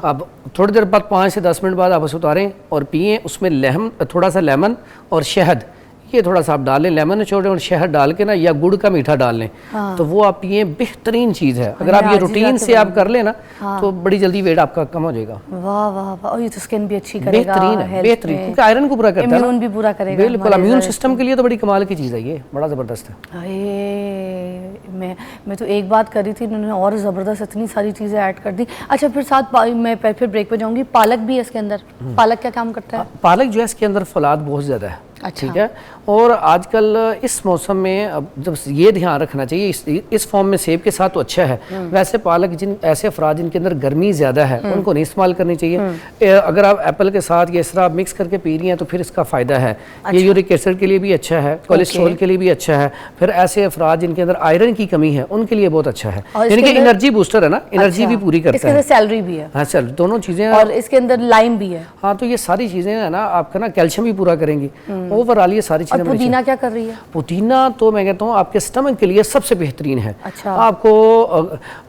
अब थोड़ी देर बाद 5 से 10 मिनट बाद आप उसे उतारें और पिएं। उसमें थोड़ा सा लेमन और शहद, ये थोड़ा सा आप डाल लें, लेमन छोड़ें और शहद डाल के ना, या गुड़ का मीठा डाल लें। तो वो आप पिए, बेहतरीन चीज़ है। अगर आप ये रूटीन से आप कर लें ना, तो बड़ी जल्दी वेट आपका कम हो जाएगा। वाह वाह वाह, और ये तो स्किन भी अच्छी करेगा, बेहतरीन है, बेहतरीन, क्योंकि आयरन को पूरा करता है, इम्यून भी पूरा करेगा। बिल्कुल, इम्यून सिस्टम के लिए तो बड़ी कमाल की चीज़ है ये, बड़ा ज़बरदस्त है। मैं तो एक बात कर रही थी, इन्होंने और ज़बरदस्त इतनी सारी चीज़ें ऐड कर दी। अच्छा, फिर साथ मैं फिर ब्रेक पे जाऊँगी। पालक भी है इसके अंदर, पालक क्या काम करता है? पालक जो है इसके अंदर फौलाद बहुत ज़्यादा है, ठीक है। और आजकल इस मौसम में अब जब ये ध्यान रखना चाहिए, इस फॉर्म में सेब के साथ तो अच्छा है, वैसे पालक जिन ऐसे अफराद जिनके अंदर गर्मी ज़्यादा है उनको नहीं इस्तेमाल करनी चाहिए। अगर आप एप्पल के साथ ये इस तरह आप मिक्स करके पी रही हैं तो फिर इसका फ़ायदा है। ये यूरिक एसिड के लिए भी अच्छा है, कोलेस्ट्रॉल के लिए भी अच्छा है, फिर ऐसे अफराद जिनके अंदर आयरन की कमी है उनके लिए बहुत अच्छा है, यानी कि एनर्जी बूस्टर है ना, एनर्जी भी पूरी करता है। सैलरी भी है, हाँ सर, दोनों चीज़ें, और इसके अंदर लाइम भी है। हाँ, तो ये सारी चीज़ें है ना आपका ना कैल्शियम भी पूरा करेंगी। ओवरऑल ये सारी चीज़ें। पुदीना क्या कर रही है? पुदीना तो मैं कहता हूँ आपके स्टमक के लिए सबसे बेहतरीन है। अच्छा। आपको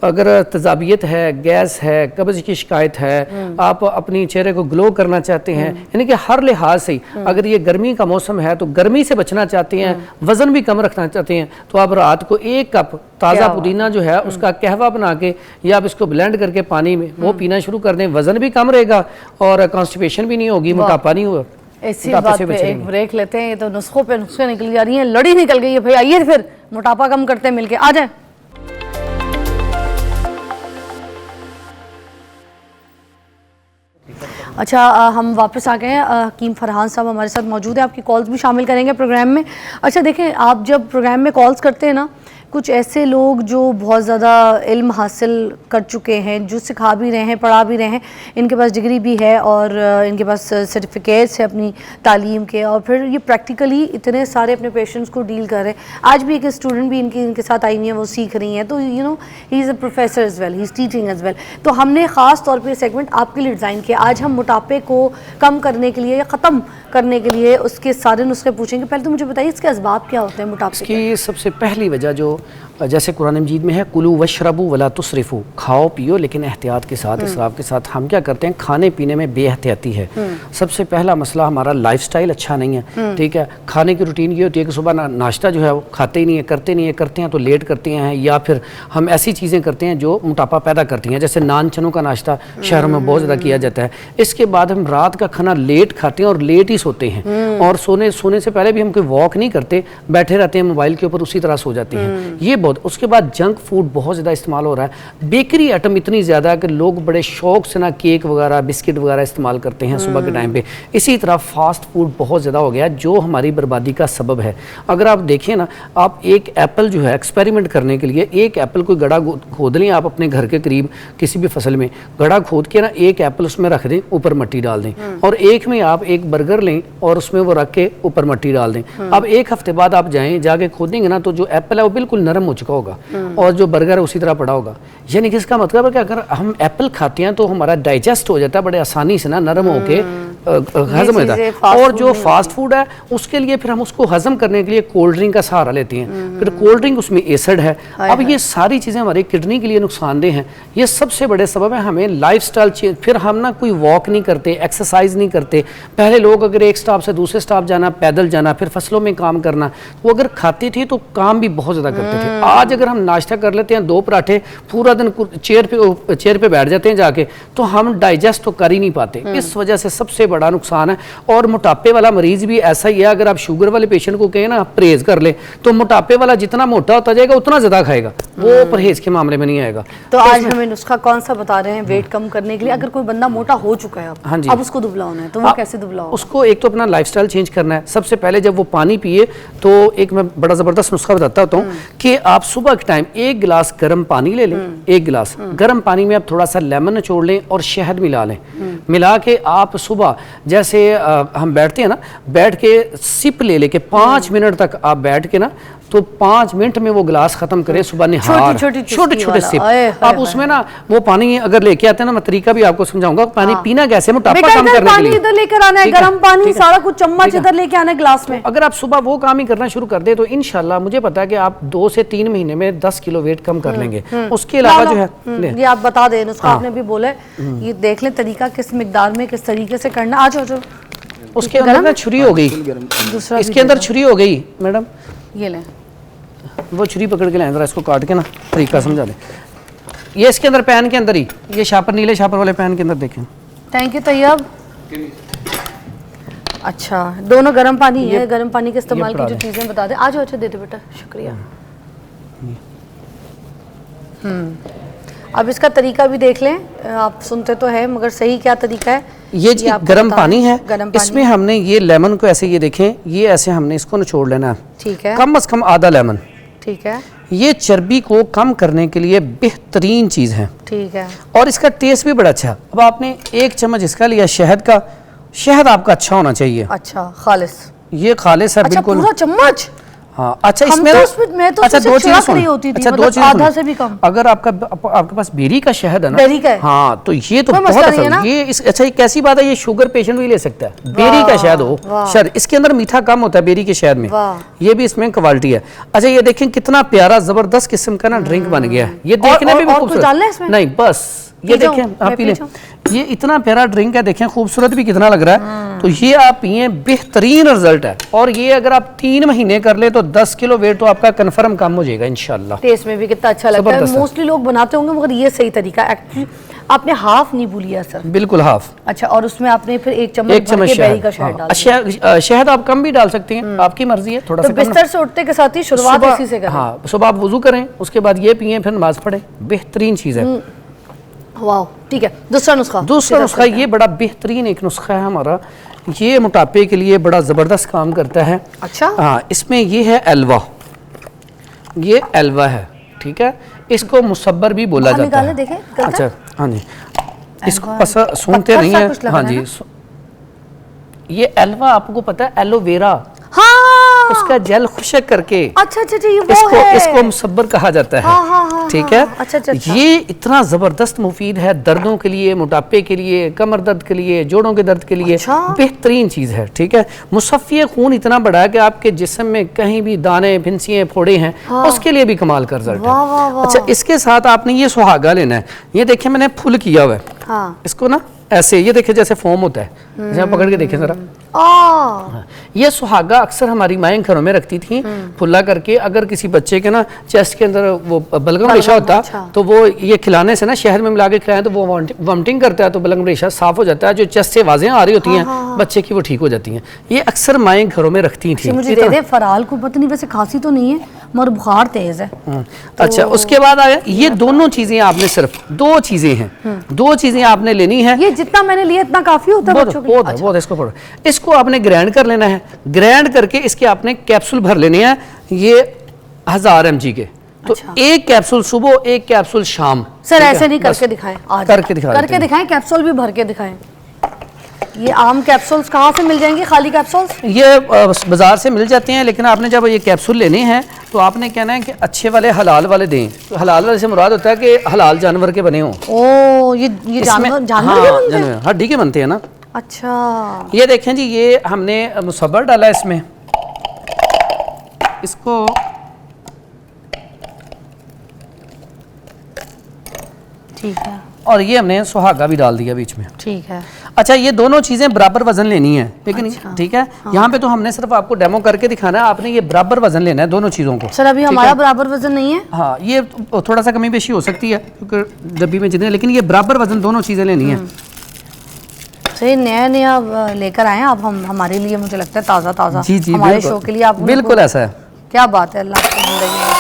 अगर तजाबियत है, गैस है, कब्ज की शिकायत है, आप अपनी चेहरे को ग्लो करना चाहते हैं, यानी कि हर लिहाज से, अगर ये गर्मी का मौसम है तो गर्मी से बचना चाहते हैं, वजन भी कम रखना चाहते हैं, तो आप रात को 1 कप ताज़ा पुदीना जो है उसका कहवा बना के या आप इसको ब्लेंड करके पानी में वो पीना शुरू कर दें। वजन भी कम रहेगा और कॉन्स्टिपेशन भी नहीं होगी, मोटापा नहीं होगा। इसी बात पे एक ब्रेक लेते हैं। ये तो नुस्खे निकल जा रही हैं, लड़ी निकल गई है भाई। आइए फिर मोटापा कम करते हैं मिलके, आ जाए। अच्छा, हम वापस आ गए हैं। हकीम फरहान साहब हमारे साथ मौजूद है, आपकी कॉल्स भी शामिल करेंगे प्रोग्राम में। अच्छा देखें, आप जब प्रोग्राम में कॉल्स करते हैं ना, कुछ ऐसे लोग जो बहुत ज़्यादा इल्म हासिल कर चुके हैं, जो सिखा भी रहे हैं, पढ़ा भी रहे हैं, इनके पास डिग्री भी है और इनके पास सर्टिफिकेट्स है अपनी तालीम के, और फिर ये प्रैक्टिकली इतने सारे अपने पेशेंट्स को डील कर रहे हैं। आज भी एक स्टूडेंट भी इनके साथ आई हुई है, वो सीख रही हैं, तो you know he is a professor as well, he is teaching as well. तो हमने ख़ास तौर पर सेगमेंट आपके लिए डिज़ाइन किया। आज हम मोटापे को कम करने के लिए या ख़त्म करने के लिए उसके सारे नुस्खे पूछेंगे। पहले तो मुझे बताइए इसके असबाब क्या होते हैं मोटापे की? सबसे पहली वजह जो जैसे कुरान मजीद में है, कुलू वशरबू वला तुसरिफू, खाओ पियो लेकिन एहतियात के साथ, इसराफ के साथ। हम क्या करते हैं, खाने पीने में बेएहतियाती है। सबसे पहला मसला हमारा लाइफस्टाइल अच्छा नहीं है, ठीक है। खाने की रूटीन ये होती है कि सुबह नाश्ता जो है वो खाते ही नहीं है, करते नहीं है, करते हैं तो लेट करते हैं, या फिर हम ऐसी चीज़ें करते हैं जो मोटापा पैदा करती हैं, जैसे नान चनों का नाश्ता शहरों में बहुत ज़्यादा किया जाता है। इसके बाद हम रात का खाना लेट खाते हैं और लेट ही सोते हैं, और सोने से पहले भी हम कोई वॉक नहीं करते, बैठे रहते हैं मोबाइल के ऊपर, उसी तरह सो जाते हैं। ये बहुत। उसके बाद जंक फूड बहुत ज़्यादा इस्तेमाल हो रहा है, बेकरी आइटम इतनी ज़्यादा है कि लोग बड़े शौक से ना केक वगैरह, बिस्किट वगैरह इस्तेमाल करते हैं सुबह के टाइम पे। इसी तरह फास्ट फूड बहुत ज़्यादा हो गया, जो हमारी बर्बादी का सबब है। अगर आप देखें ना, आप एक एप्पल जो है एक्सपेरिमेंट करने के लिए, एक एप्पल कोई गड्ढा खोद लें आप अपने घर के करीब किसी भी फसल में, गड्ढा खोद के ना एक एप्पल उसमें रख दें, ऊपर मिट्टी डाल दें, और एक में आप एक बर्गर लें और उसमें वो रख के ऊपर मिट्टी डाल दें। अब 1 हफ्ते बाद आप जाएं, जाके खोदेंगे ना, तो जो एप्पल है वो बिल्कुल नरम हो चुका होगा और जो बर्गर है उसी तरह पड़ा होगा। यानी कि इसका मतलब है कि अगर हम एप्पल खाते हैं तो हमारा डाइजेस्ट हो जाता है बड़े आसानी से ना, नरम होके हजम होता है। और जो फास्ट फूड है उसके लिए फिर हम उसको हजम करने के लिए कोल्ड ड्रिंक का सहारा लेते हैं, फिर कोल्ड ड्रिंक उसमें एसिड है। अब ये सारी चीज़ें हमारी किडनी के लिए नुकसानदेह हैं। ये सबसे बड़े सबब है। हमें लाइफस्टाइल चेंज, फिर हम ना कोई वॉक नहीं करते, एक्सरसाइज नहीं करते। पहले लोग अगर एक स्टॉप से दूसरे स्टॉप जाना, पैदल जाना, फिर फसलों में काम करना, वो अगर खाते थे तो काम भी बहुत ज़्यादा करते थे। आज अगर हम नाश्ता कर लेते हैं, 2 पराठे, पूरा दिन चेयर पे बैठ जाते हैं जाके, तो हम डाइजेस्ट तो कर ही नहीं पाते। इस वजह से सबसे बड़ा नुकसान है। और मोटापे वाला मरीज भी ऐसा ही है। अगर आप शुगर वाले पेशेंट को कहें ना परहेज कर ले, तो मोटापे वाला जितना मोटा होता जाएगा उतना ज़्यादा खाएगा, वो परहेज के मामले में नहीं आएगा। तो आज हमें नुस्खा कौन सा बता रहे हैं वेट कम करने के लिए? अगर कोई बंदा मोटा हो चुका है, हाँ जी, अब उसको दुबला होना है, तो वो कैसे दुबला होगा? उसको एक तो अपना लाइफस्टाइल चेंज करना है। सबसे पहले जब वो पानी पिए तो एक मैं बड़ा ज़बरदस्त नुस्खा बताता होता हूँ कि आप सुबह के टाइम 1 गिलास गर्म पानी ले लें। 1 गिलास गर्म पानी में आप थोड़ा सा लेमन निचोड़ लें और शहद मिला लें। मिला के आप सुबह जैसे हम बैठते हैं ना, बैठ के सिप ले लेके 5 मिनट तक आप बैठ के ना, तो 5 मिनट में वो गिलास खत्म करें। सुबह निहार छोटे सिप। आप उसमें ना वो पानी अगर लेके आते हैं ना, मैं तरीका भी आपको समझाऊंगा पानी पीना कैसे मोटापा कम करने के लिए। इधर लेकर आना है गर्म पानी, सारा कुछ चम्मच इधर लेके आना है गिलास में। अगर आप सुबह वो काम ही करना शुरू कर दे तो इंशाल्लाह मुझे पता है कि आप 2 से 3 महीने में 10 किलो वेट कम कर लेंगे। उसके अलावा जो है ये आप बता दें, नुस्खा आपने भी बोला है, ये देख लें तरीका किस मिकदार में किस तरीके से करना। आ जाओ। उसके अंदर ना छुरी हो गई, इसके अंदर छुरी हो गई मैडम, ये लें, वो छुरी पकड़ के लाएं, जरा इसको काट के ना तरीका समझा दें। ये इसके अंदर पैन के अंदर ही, ये शापर, नीले शापर वाले पैन के अंदर देखें। Thank you Tayyab. अच्छा, दोनों गर्म पानी है, गर्म पानी के इस्तेमाल की जो चीज़ें बता दें। आ जाओ। अच्छा दे दे बेटा, शुक्रिया। अब इसका तरीका भी देख लें। आप सुनते तो है मगर सही क्या तरीका है ये जी आपको गर्म बता पानी रहे है, हैं, गर्म पानी। इसमें हमने ये लेमन को ऐसे, ये देखें, ये ऐसे हमने इसको निचोड़ लेना है, ठीक है, कम से कम आधा लेमन। ठीक है, ये चर्बी को कम करने के लिए बेहतरीन चीज़ है ठीक है। और इसका टेस्ट भी बड़ा अच्छा है। अब आपने 1 चम्मच इसका लिया शहद का, शहद आपका अच्छा होना चाहिए, अच्छा खालिस, ये खालिस है अच्छा बिल्कुल। पूरा चम्मच। हाँ अच्छा, हम इसमें तो ना उसमें मैं तो अच्छा उससे 2 चीजें छिड़क सुन, रही होती थी, अच्छा मतलब 2 चीजें आधा सुन। से भी कम। अगर आपके पास बेरी का शहद है ना, बेरी का है। हाँ तो ये तो कोई बहुत मसला नहीं है अच्छा ना? ये इस अच्छा, ये कैसी बात है, ये शुगर पेशेंट भी ले सकता है, बेरी का शहद हो। वाह। शहद इसके अंदर मीठा कम होता है बेरी के शहद में, वाह। ये भी इसमें क्वालिटी है। अच्छा ये देखें कितना प्यारा जबरदस्त किस्म का ना ड्रिंक बन गया है, ये देखने में भी और कुछ डालना है इसमें? नहीं बस ये पी जाऊं? देखें आप मैं पी पी लें, जाऊं? ये इतना प्यारा ड्रिंक है, देखें खूबसूरत भी कितना लग रहा है, तो ये आप पिए, बेहतरीन रिजल्ट है। और ये अगर आप 3 महीने कर ले तो 10 किलो वेट तो आपका कंफर्म कम हो जाएगा इंशाल्लाह। टेस्ट में भी कितना अच्छा लगता है। जबरदस्त है। मोस्टली लोग बनाते होंगे मगर ये सही तरीका एक्चुअली। आपने हाफ नींबू लिया सर, बिल्कुल हाफ, अच्छा, और उसमें आपने फिर 1 चम्मच 1 चम्मच बेरी का शहद। शहद डाल हाँ, दिया। शहद आप कम भी डाल सकते हैं, आपकी मर्जी है, थोड़ा तो सा कम ना। बिस्तर से उठते के साथ ही शुरुआत सुबह- इसी से करें। हाँ सुबह आप वुजू करें, उसके बाद ये पिए, फिर नमाज पढ़ें, बेहतरीन चीज़ है। वाह, ठीक है। दूसरा नुस्खा, दूसरा नुस्खा ये बड़ा बेहतरीन एक नुस्खा है हमारा, ये मोटापे के लिए बड़ा ज़बरदस्त काम करता है। अच्छा, हाँ इसमें ये है एलवा, ये एलवा है, ठीक है, इसको मुसब्बर भी बोला बाहर जाता है। निकालें, देखें, निकलता अच्छा है? हाँ जी, इसको एलवा, सूंघते पत्थर नहीं सा है, कुछ लग हाँ रहा है जी। ये एलवा आपको पता है, एलोवेरा, हाँ, उसका जेल खुशक करके अच्छा अच्छा अच्छा, ये वो इसको है। इसको मुसब्बर कहा जाता है, हाँ, हाँ, हाँ, ठीक हाँ, है। अच्छा, अच्छा, अच्छा। ये इतना ज़बरदस्त मुफीद है दर्दों के लिए, मोटापे के लिए, कमर दर्द के लिए, जोड़ों के दर्द के लिए, अच्छा। बेहतरीन चीज़ है, ठीक है। मुसफ़्फ़ी खून इतना बड़ा है कि आपके जिस्म में कहीं भी दाने, फिंसियाँ, फोड़े हैं, उसके लिए भी कमाल का रिजल्ट है। वाह, वाह, वाह। अच्छा इसके साथ आपने ये सुहागा लेना है, ये देखिए मैंने फुल किया हुआ है, हाँ, इसको ना ऐसे, ये देखिए जैसे फोम होता है, जैसे आप पकड़ के देखें जरा। ये सुहागा अक्सर हमारी माएँ घरों में रखती थी फुल्ला करके, अगर किसी बच्चे के ना चेस्ट के अंदर वो बलगम रेशा होता, अच्छा। तो वो ये खिलाने से ना, शहद में मिला के खिलाएं तो वो वॉमिटिंग करता है, तो बलगम रेशा साफ हो जाता है, जो चेस्ट से आवाजें आ रही होती हैं बच्चे की वो ठीक हो जाती हैं। ये अक्सर माएँ घरों में रखती थी। मुझे दे दे। फराल को पता नहीं, वैसे खांसी तो नहीं है मगर बुखार तेज है। अच्छा उसके बाद आया ये दोनों चीजें, आपने सिर्फ 2 चीजें हैं, 2 चीजें आपने लेनी है। ये जितना मैंने लिया इतना काफी होता है बच्चों के लिए? बहुत इसको पढ़ो, इसको आपने ग्राइंड कर लेना है, ग्राइंड करके इसके आपने कैप्सूल भर लेने हैं, ये 1000 mg के, तो अच्छा। 1 कैप्सूल सुबह, 1 कैप्सूल शाम। सर ठीक है? ऐसे नहीं, बस करके दिखाएं आज, करके दिखा देते करके हैं। दिखाएं, कैप्सूल भी भर के दिखाएं। ये आम कैप्सूल्स कहाँ से मिल जाएंगे, खाली कैप्सूल्स? ये बाजार से मिल जाते हैं, लेकिन आपने जब ये कैप्सूल लेने हैं तो आपने कहना है कि अच्छे वाले हलाल वाले दें। तो हलाल वाले से मुराद होता है कि हलाल जानवर के बने हों। ओ ये इसमें- जानवर जानवर हाँ, के बनते हैं? जानवर, हड्डी के बनते हैं ना। अच्छा, ये देखें जी, ये हमने मुसब्बर डाला इसमें, इसको ठीक है, और ये हमने सुहागा भी डाल दिया बीच में। ठीक है। अच्छा ये दोनों चीज़ें बराबर वजन लेनी है, लेकिन अच्छा, ठीक है, यहाँ पे तो हमने सिर्फ आपको डेमो करके दिखाना है, आपने ये बराबर वजन लेना है दोनों चीज़ों को। सर अभी ठीक हमारा है? बराबर वजन नहीं है। हाँ ये थोड़ा सा कमी बेशी हो सकती है क्योंकि डब्बी में जितने, लेकिन ये बराबर वजन दोनों चीज़ें लेनी है। सही नया नया लेकर आए हैं आप, हम हमारे लिए, मुझे लगता है ताज़ा ताज़ा जी जी हमारे बिल्कुल, शो के लिए आप बिल्कुल ऐसा है। क्या बात है, अल्लाह की जिंदगी में।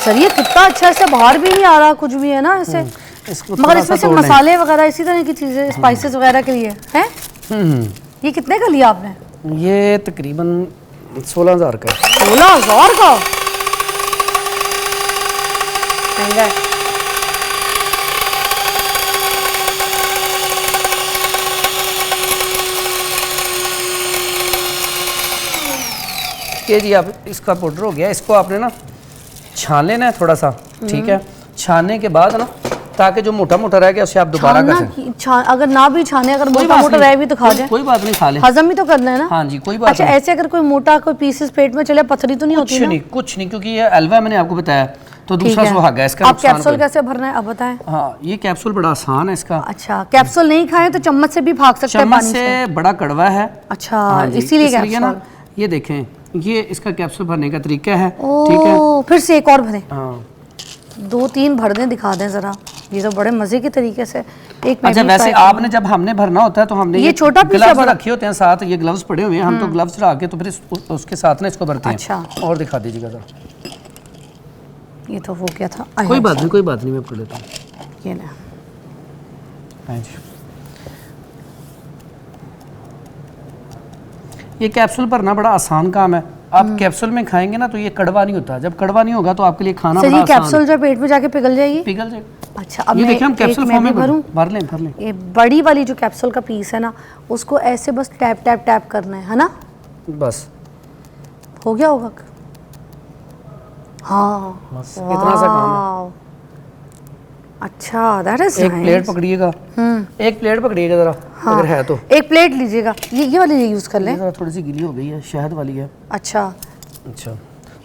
सर ये कितना अच्छा, इससे बाहर भी नहीं आ रहा कुछ भी, है ना ऐसे। इसको मगर थोड़ा इसमें सा से तोड़ लें। मसाले वगैरह इसी तरह की चीजें, स्पाइसेस वगैरह के लिए हैं। ये कितने का लिया आपने? ये तकरीबन 16,000 का है। 16,000 का? महंगा है। ये जी आप इसका पाउडर हो गया, इसको आपने ना छान लेना है थोड़ा सा, ठीक है। छानने के बाद ना, ताकि जो मोटा मोटा रह गया उसे आप दोबारा कर सकते। अगर ना भी छाने, अगर कोई मोटा बात मोटा नहीं, रह भी तो खा जाए, कोई बात नहीं, खा ले। हजम भी तो करना है ना। हाँ जी कोई बात अच्छा नहीं। ऐसे अगर कोई मोटा कोई पीसेस पेट में चले, पथरी तो नहीं होती ना? कुछ नहीं, क्योंकि ये अलवा मैंने आपको बताया, तो ठीक दूसरा है। सुहागा है, इसका आप नुकसान कैप्सूल कोई- कैसे भरना है अब बताएं। हाँ ये कैप्सूल बड़ा आसान है इसका। अच्छा, कैप्सूल नहीं खाएं तो चम्मच से भी भाग सकते हैं चम्मच पानी से से। बड़ा कड़वा है। अच्छा, हाँ जी, इसीलिए इसलिए ना कैप्सूल। ये देखें, ये इसका कैप्सूल भरने का तरीका है, ठीक है। ओ, फिर से एक और भरें, हाँ 2-3 भर दें, दिखा दें जरा। ये तो बड़े मजे के तरीके से एक मैं अच्छा भी वैसे try आपने जब हमने भरना होता है तो हमने ये छोटा piece है ग्लव्स बड़ा? रखे होते हैं साथ, ये ग्लव्स पड़े हुए हैं, हम तो ग्लव्स चढ़ा के तो फिर उसके साथ ना इसको भरते हैं। अच्छा। और दिखा दीजिएगा जरा। ये तो हो गया था। कोई बात नहीं मैं पढ़ लेता हूँ। ये ना हाँ जी। ये कैप्सूल भरना बड़ा आसान काम है। आप कैप्सूल में खाएंगे ना तो ये कड़वा नहीं होता, जब कड़वा नहीं होगा तो आपके लिए खाना सर बड़ा ये आसान कैप्सूल जो पेट में जाके पिघल जाएगी? पिघल जाएगा। अच्छा अब ये मैं देखिए हम कैप्सूल एक फॉर्म मैं में भी भरूं? भर लें। ये बड़ी वाली जो कैप्सूल का पीस है ना, उसको ऐसे बस टैप टैप टैप करना है ना? बस हो गया होगा। हाँ बस इतना सा काम है। वाव। अच्छा दैट इज एक प्लेट पकड़िएगा, एक प्लेट पकड़िएगा जरा, अगर है तो। एक प्लेट लीजिएगा, ये वाली यूज कर लें। जरा थोड़ी सी गीली हो गई है, शहद वाली है। अच्छा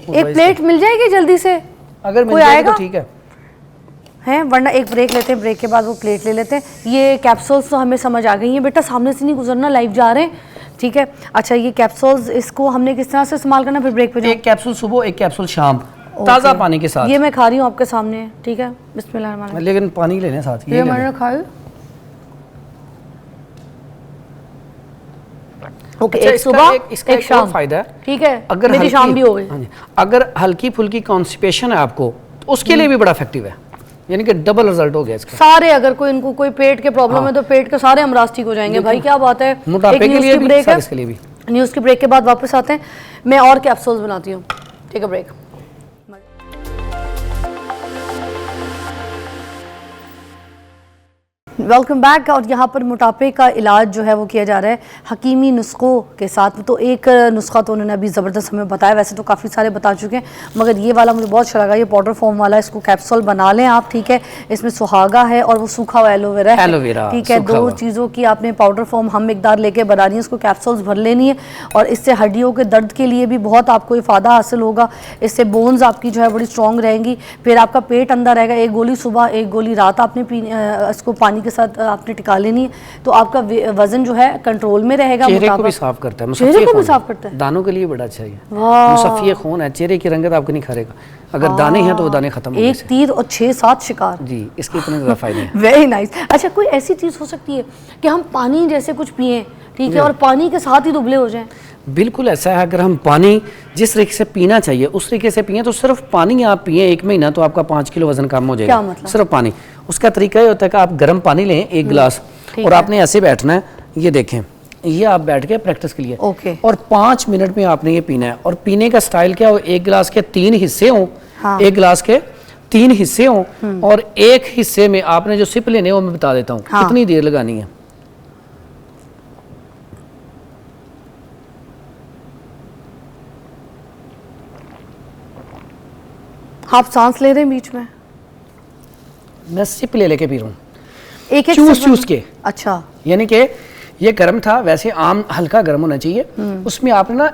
वो एक प्लेट मिल जाएगी जल्दी से? अगर मिल कोई जाएगी आएगा? तो ठीक है। हैं वरना एक ब्रेक लेते हैं, ब्रेक के बाद वो प्लेट ले लेते हैं। ये कैप्सूल्स तो हमें समझ आ गई हैं बेटा, सामने से नहीं गुजरना, लाइव जा रहे हैं, ठीक है। अच्छा ये कैप्सूल्स इसको हमने किस तरह से इस्तेमाल करना, फिर ब्रेक पे जाओ? एक कैप्सूल सुबह, एक कैप्सूल शाम, ताज़ा पानी के साथ। ये मैं खा रही हूँ आपके सामने, ठीक है। बिस्मिल्लाह। लेकिन पानी लेने साथ ये मैंने खाई। ओके अच्छा, एक सुबह इसका एक एक शाम, और फायदा है, ठीक है। अगर मेरी शाम भी हो गई। हाँ जी, अगर हल्की फुल्की कॉन्स्टिपेशन है आपको तो उसके लिए भी बड़ा इफेक्टिव है, यानी कि डबल रिजल्ट हो गया इसका। सारे अगर कोई इनको कोई पेट के प्रॉब्लम है तो पेट के सारे अमराज ठीक हो जाएंगे भाई, क्या बात है। मोटापे के लिए भी, ब्रेक है, इसके लिए भी। न्यूज़ की ब्रेक के बाद वापस आते हैं, मैं और कैप्सूल्स बनाती हूँ, ठीक है। ब्रेक। Welcome back. और यहाँ पर मोटापे का इलाज जो है वो किया जा रहा है हकीमी नुस्खों के साथ। तो एक नुस्खा तो उन्होंने अभी ज़बरदस्त हमें बताया, वैसे तो काफ़ी सारे बता चुके हैं, मगर ये वाला मुझे बहुत अच्छा लगा। ये पाउडर फॉर्म वाला, इसको कैप्सूल बना लें आप, ठीक है। इसमें सुहागा है और वो सूखा हुआ एलोवेरा है, ठीक है। दो चीज़ों की आपने पाउडर फॉर्म हम मिकदार लेके बनानी है, उसको कैप्सूल्स भर लेनी है। और इससे हड्डियों के दर्द के लिए भी बहुत आपको इफ़ादा हासिल होगा। इससे बोन्स आपकी जो है बड़ी स्ट्रॉन्ग रहेंगी। फिर आपका पेट अंदर रहेगा, एक गोली सुबह एक गोली रात आपने इसको पानी के साथ आपने टिका लेनी है, तो आपका वजन जो है कंट्रोल में रहेगा। चेहरे को भी साफ करता है, चेहरे को भी साफ करता है, दानों के लिए बड़ा अच्छा है। मुसफ़्फ़ी खून है, चेहरे की रंगत आपको नहीं खरेगा। अगर दाने हैं तो वो दाने खत्म हो गए। एक तीर और 6-7 शिकार जी, इसके इतने ज़्यादा फायदे हैं। Very nice. अच्छा कोई ऐसी चीज़ हो सकती है कि हम पानी जैसे कुछ पिए, ठीक है, और पानी के साथ ही दुबले हो जाएं? बिल्कुल ऐसा है। अगर हम पानी जिस तरीके से पीना चाहिए उस तरीके से पिए, तो सिर्फ पानी आप पिए 1 महीना तो आपका 5 किलो वजन कम हो जाएगा। क्या मतलब? सिर्फ पानी। उसका तरीका ये होता है कि आप गर्म पानी लें 1 गिलास, और आपने ऐसे बैठना है, ये देखें, ये आप बैठ के प्रैक्टिस के लिए, ओके। और 5 मिनट में आपने ये पीना है। और पीने का स्टाइल क्या हो, 1 गिलास के 3 हिस्से हों, 1 गिलास के 3 हिस्से हों, और 1 हिस्से में आपने जो सिप लेने वो मैं बता देता हूँ कितनी देर लगानी है। आप सांस ले रहे हैं बीच में? मैं सिप ले लेके पी रहा हूँ, एक चूस के। अच्छा, यानी कि ये गर्म था, वैसे आम हल्का गर्म होना चाहिए। उसमें आपने ना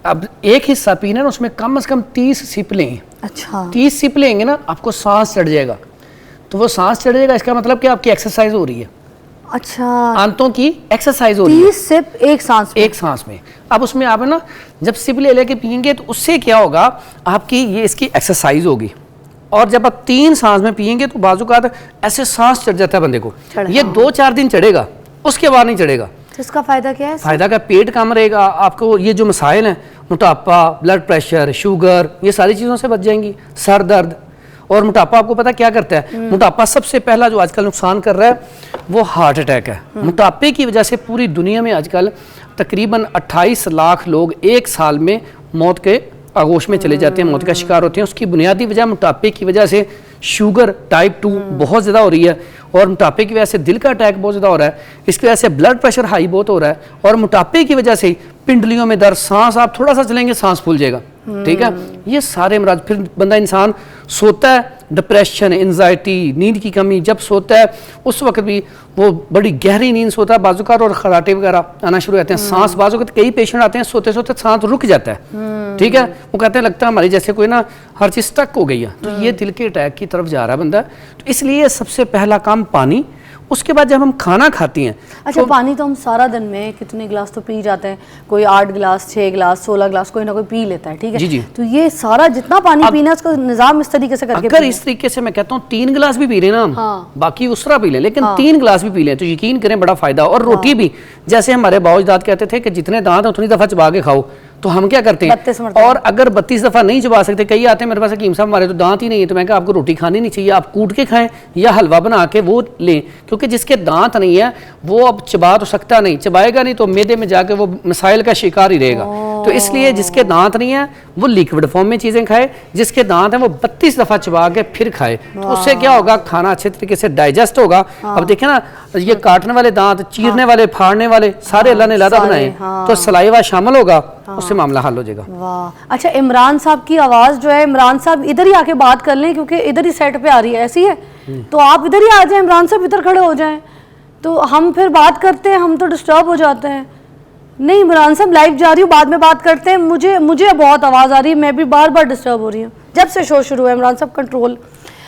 अब 1 हिस्सा पीना है ना, उसमें कम से कम 30 सिप लें। अच्छा 30 सिप लेंगे ना, आपको सांस चढ़ जाएगा। तो वो सांस चढ़ जाएगा, इसका मतलब कि आपकी एक्सरसाइज हो रही है, अच्छा, आंतों की एक्सरसाइज हो रही है। 30 सिप एक सांस में? एक सांस में। अब उसमें आप है ना, जब सिप ले लेके पियेंगे तो उससे क्या होगा, आपकी ये इसकी एक्सरसाइज होगी। और जब आप 3 सांस में पियेंगे तो बाजू का ऐसे सांस चढ़ जाता है बंदे को। ये 2-4 दिन चढ़ेगा, उसके बाद नहीं चढ़ेगा। तो इसका फायदा क्या है? फायदा का पेट कम रहेगा, आपको ये जो मसाइल हैं, मोटापा, ब्लड प्रेशर, शुगर, ये सारी चीज़ों से बच जाएंगी। सर दर्द। और मोटापा आपको पता क्या करता है? मोटापा सबसे पहला जो आजकल नुकसान कर रहा है वो हार्ट अटैक है। मोटापे की वजह से पूरी दुनिया में आजकल तकरीबन 28 लाख लोग 1 साल में मौत के आगोश में चले जाते हैं, मौत का शिकार होते हैं। उसकी बुनियादी वजह मोटापे की वजह से शुगर टाइप 2 बहुत ज़्यादा हो रही है, और मोटापे की वजह से दिल का अटैक बहुत ज़्यादा हो रहा है। इसकी वजह से ब्लड प्रेशर हाई बहुत हो रहा है, और मोटापे की वजह से पिंडलियों में दर्द, सांस आप थोड़ा सा चलेंगे सांस फूल जाएगा, ठीक है। ये सारे अमराज, फिर बंदा इंसान सोता है, डिप्रेशन, एंजाइटी, नींद की कमी, जब सोता है उस वक्त भी वो बड़ी गहरी नींद सोता है, बाजुकार और खराटे वगैरह आना शुरू हो जाते हैं। सांस बाजुकार, कई पेशेंट आते हैं सोते सोते सांस रुक जाता है, ठीक है। वो कहते हैं लगता है हमारी जैसे कोई ना हर चीज़ स्टक हो गई है। तो ये दिल के अटैक की तरफ जा रहा है बंदा। तो इसलिए सबसे पहला काम पानी, उसके बाद जब हम खाना खाती हैं, अच्छा, पानी तो हम सारा दिन में कितने गिलास तो पी जाते हैं, कोई 8 गिलास, 6 गिलास, 16 गिलास कोई ना कोई पी लेता है, ठीक है जी जी। तो ये सारा जितना पानी पीना है उसका निजाम इस तरीके से करके अगर इस तरीके से मैं कहता हूँ 3 गिलास भी पी लें ना हम, हाँ। बाकी उसरा पी लें, लेकिन 3 गिलास भी पी लें तो यकीन करें बड़ा फायदा। और रोटी भी, जैसे हमारे बाओजदाद कहते थे कि जितने दांत हैं उतनी दफा चबा के खाओ, तो हम क्या करते हैं, 32 मरतबा। और अगर 32 दफा नहीं चबा सकते, कई आते हैं मेरे पास हकीम साहब हमारे तो दांत ही नहीं है, तो मैं कहा आपको रोटी खानी नहीं चाहिए, आप कूट के खाएं या हलवा बना के वो लें, क्योंकि जिसके दांत नहीं है वो अब चबा तो सकता नहीं, चबाएगा नहीं तो मैदे में जाके वो मसाइल का शिकार ही रहेगा। तो इसलिए जिसके दांत नहीं है वो लिक्विड फॉर्म में चीजें खाए, जिसके दांत हैं वो 32 दफा चबा के फिर खाए, तो उससे क्या होगा, खाना अच्छे तरीके से डाइजेस्ट होगा। अब देखें ना, ये काटने वाले दांत, चीरने वाले, फाड़ने वाले सारे अल्लाह ने अलग बनाए, तो सलाइवा शामिल होगा, उससे मामला हल हो जाएगा। वाह, अच्छा इमरान साहब की आवाज़ जो है, इमरान साहब इधर ही आके बात कर लें क्योंकि इधर ही सेट पे आ रही है, ऐसी है तो आप इधर ही आ जाएं, इमरान साहब इधर खड़े हो जाएं, तो हम फिर बात करते हैं, हम तो डिस्टर्ब हो जाते हैं। नहीं इमरान साहब लाइव जा रही हूँ, बाद में बात करते हैं, मुझे बहुत आवाज़ आ रही है, मैं भी बार बार डिस्टर्ब हो रही हूँ जब से शो शुरू है। इमरान साहब कंट्रोल।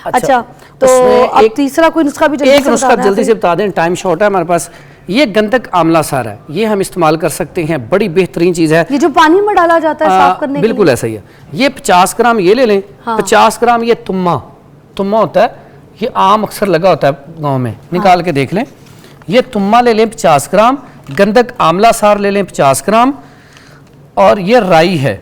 अच्छा तो अब तीसरा कोई नुस्खा भी एक नुस्खा जल्दी से बता दें, टाइम शॉर्ट है हमारे पास। ये गंधक आंवला सार है, ये हम इस्तेमाल कर सकते हैं, बड़ी बेहतरीन चीज़ है। ये जो पानी में डाला जाता है साफ करने के लिए? बिल्कुल ऐसा ही है। ये 50 ग्राम ये ले लें, 50 ग्राम ये तुम्मा होता है, ये आम अक्सर लगा होता है गाँव में, निकाल के देख लें। ये तुम्मा ले लें 50 ग्राम, गंधक आंवला सार ले लें 50 ग्राम, और ये राई है,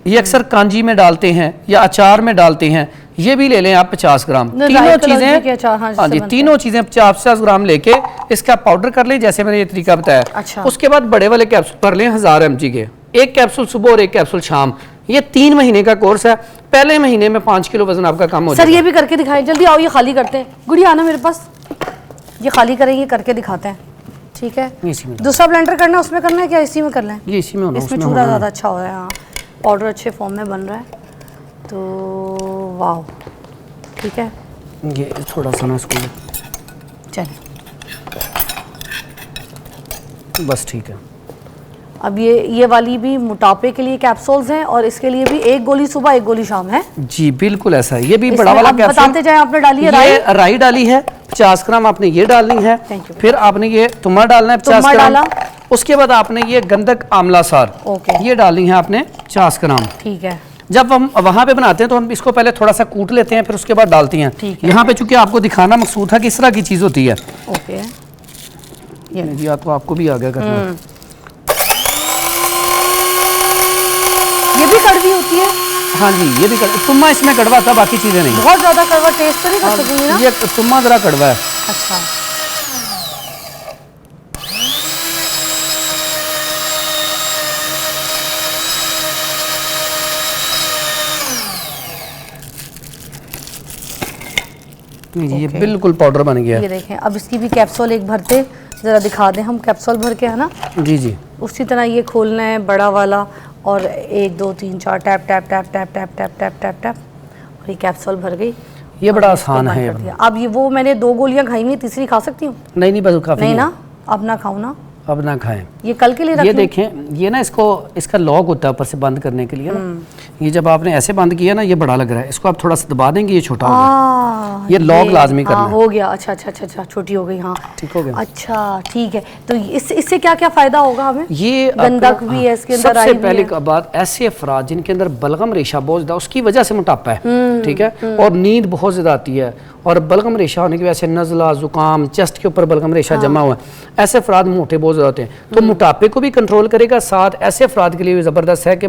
ये अक्सर कांजी में डालते हैं या अचार में डालते हैं, ये भी ले लें आप 50 ग्राम। तीनों चीजें, हाँ जी, तीनों चीजें 50-50 ग्राम लेके इसका पाउडर कर लें, जैसे मैंने ये तरीका बताया। अच्छा। उसके बाद बड़े वाले कैप्सूल कर लें 1000 mg के, एक कैप्सूल सुबह और एक कैप्सूल शाम। ये 3 महीने का कोर्स है, पहले महीने में 5 किलो वजन आपका कम हो जाएगा। सर ये भी करके दिखाएं, जल्दी आओ, ये खाली करते हैं, गुड़िया आना मेरे पास, ये खाली करेंगे, करके दिखाते हैं, ठीक है। दूसरा ब्लेंडर करना है, उसमें करना है क्या इसी में करना है? ये इसी में होना, इसमें चूरा ज़्यादा अच्छा हो रहा है। हाँ, पाउडर अच्छे फॉर्म में बन रहा है, तो वाह ठीक है। ये थोड़ा सा ना इसको, चलिए बस ठीक है। अब ये वाली भी मोटापे के लिए कैप्सूल्स हैं, और इसके लिए भी एक गोली सुबह एक गोली शाम है। जी बिल्कुल ऐसा है। ये भी बड़ा वाला कैप्सूल, बताते जाए, आपने डाली है राई डाली है 50 ग्राम, आपने ये डालनी है, फिर आपने ये तुम्मा डालना है 50 ग्राम, उसके बाद आपने ये गंधक आंवला सार ये डालनी है आपने 50 ग्राम, ठीक है। जब हम वहाँ पे बनाते हैं तो हम इसको पहले थोड़ा सा कूट लेते हैं, फिर उसके बाद डालते हैं। यहाँ पे चूंकि आपको दिखाना मकसूद था किस तरह की चीज़ होती है। ओके, ये तो आपको भी आ गया करना। ये भी कड़वी होती है? हाँ जी, ये भी तुम्मा इसमें कड़वा था, बाकी चीज़ें नहीं। बहुत ज़्यादा कड़वा टेस्ट तो नहीं कर सकूंगी ना? ये तुम्मा ज़रा कड़वा है। अच्छा, ये बिल्कुल पाउडर बन गया। ये देखें, अब इसकी भी कैप्सूल एक भरते, ज़रा दिखा दें हम कैप्सूल भर के, है ना? जी जी। उसी तरह ये खोलना है बड़ा वाला, और 1 2 3 4 tap tap tap tap tap tap tap tap tap, और ये कैप्सूल भर गई। ये बड़ा आसान है। अब ये वो मैंने 2 गोलियां खाई हुई, तीसरी खा सकती हूँ? नहीं बस काफी नहीं ना, अब ना खाऊं ना, अब ना खाएं। ये कल के लिए रख ये देखें, ये ना इसका लॉक होता है ऊपर से बंद करने के लिए ना, ये जब आपने ऐसे बंद किया ना, ये बड़ा लग रहा है, इसको आप थोड़ा सा दबा देंगे, ये छोटा हो गया। ये लॉक लाजमी करना है। हो गया, अच्छा अच्छा अच्छा अच्छा, छोटी हो गई, हाँ ठीक हो गया। अच्छा ठीक है, तो इससे क्या क्या फायदा होगा हमें? ये गंधक भी है इसके अंदर, सबसे पहले बात, ऐसे अफराद जिनके अंदर बलगम रेशा बहुत ज्यादा, उसकी वजह से मोटापा है, ठीक है, और नींद बहुत ज्यादा आती है, और बलगम रेशा होने की वजह से नज़ला, जुकाम, चेस्ट के ऊपर बलगम रेशा जमा हुआ है, ऐसे अफराद मोटे बहुत ज़्यादा होते हैं, तो मोटापे को भी कंट्रोल करेगा। साथ ऐसे अफराद के लिए भी ज़बरदस्त है कि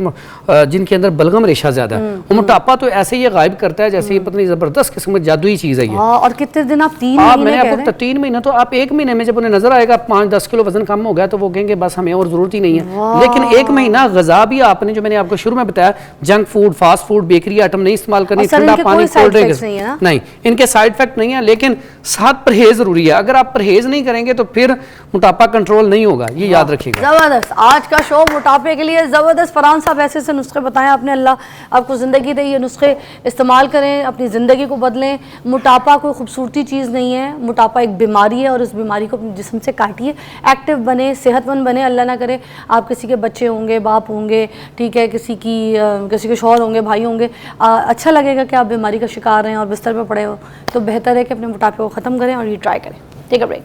जिनके अंदर बलगम रेशा ज़्यादा है, वो मोटापा तो ऐसे ही गायब करता है जैसे पता नहीं ज़बरदस्त किस्म की जादुई चीज़ है ये। और कितने दिन आप 3 महीने मैंने आपको 3 महीने, तो आप 1 महीने में जब उन्हें नजर आएगा 5-10 किलो वजन कम हो गया, तो वो कहेंगे बस हमें और ज़रूरत ही नहीं है। लेकिन 1 महीना गज़ा भी आपने, जो मैंने आपको शुरू में बताया, junk food, fast food, bakery item नहीं इस्तेमाल करनी, ठंडा पानी, कोल्ड ड्रिंक्स नहीं, इनके साइड इफेक्ट नहीं है, लेकिन साथ परहेज जरूरी है। अगर आप परहेज नहीं करेंगे तो फिर मोटापा कंट्रोल नहीं होगा, ये याद रखिएगा। जबरदस्त, आज का शो मोटापे के लिए जबरदस्त। फरहान साहब ऐसे से नुस्खे बताएं आपने, अल्लाह आपको ज़िंदगी दे, ये नुस्खे इस्तेमाल करें, अपनी ज़िंदगी को बदलें। मोटापा कोई खूबसूरती चीज़ नहीं है, मोटापा एक बीमारी है, और इस बीमारी को अपने जिस्म से काटिए, एक्टिव बने, सेहतमंद बने। अल्लाह ना करे आप किसी के बच्चे होंगे, बाप होंगे, ठीक है, किसी के शौहर होंगे, भाई होंगे, अच्छा लगेगा कि आप बीमारी का शिकार हैं और बिस्तर पर पड़े हो, तो बेहतर है कि अपने मोटापे को ख़त्म करें और ये ट्राई करें। Take a break.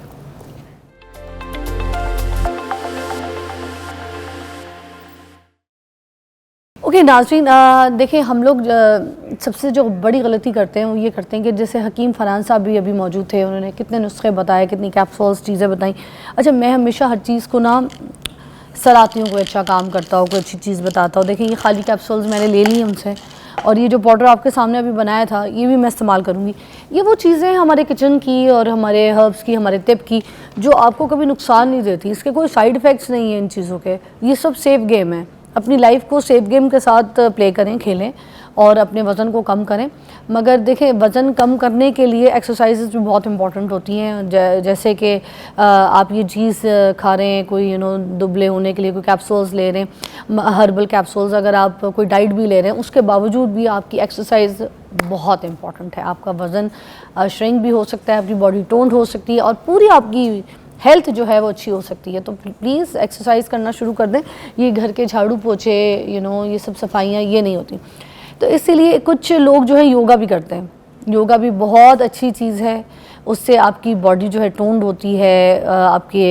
ओके नाज़रीन, देखिए हम लोग सबसे जो बड़ी गलती करते हैं वो ये करते हैं कि जैसे हकीम फरहान साहब भी अभी मौजूद थे, उन्होंने कितने नुस्खे बताए, कितनी कैप्सूल्स चीज़ें बताई। अच्छा, मैं हमेशा हर चीज़ को ना सलाहती हूँ, कोई अच्छा काम करता हो, कोई अच्छी चीज़ बताता हो। देखिए ये खाली कैप्सूल्स मैंने ले ली उनसे, और ये जो पाउडर आपके सामने अभी बनाया था ये भी मैं इस्तेमाल करूँगी। ये वो चीज़ें हमारे किचन की और हमारे हर्ब्स की, हमारे तिब की, जो आपको कभी नुकसान नहीं देती, इसके कोई साइड इफ़ेक्ट्स नहीं है इन चीज़ों के। ये सब सेफ़ गेम है। अपनी लाइफ को सेफ गेम के साथ प्ले करें, खेलें और अपने वज़न को कम करें। मगर देखें, वज़न कम करने के लिए एक्सरसाइजेज भी बहुत इंपॉर्टेंट होती हैं। जैसे कि आप ये चीज़ खा रहे हैं, कोई दुबले होने के लिए कोई कैप्सूल्स ले रहे हैं, हर्बल कैप्सूल्स, अगर आप कोई डाइट भी ले रहे हैं, उसके बावजूद भी आपकी एक्सरसाइज बहुत इंपॉर्टेंट है। आपका वज़न श्रिंक भी हो सकता है, आपकी बॉडी टोन्ड हो सकती है और पूरी आपकी हेल्थ जो है वो अच्छी हो सकती है। तो प्लीज़ एक्सरसाइज करना शुरू कर दें। ये घर के झाड़ू पोछे ये सब सफाइयाँ ये नहीं होती। तो इसीलिए कुछ लोग जो है योगा भी करते हैं। योगा भी बहुत अच्छी चीज़ है, उससे आपकी बॉडी जो है टोन्ड होती है। आपके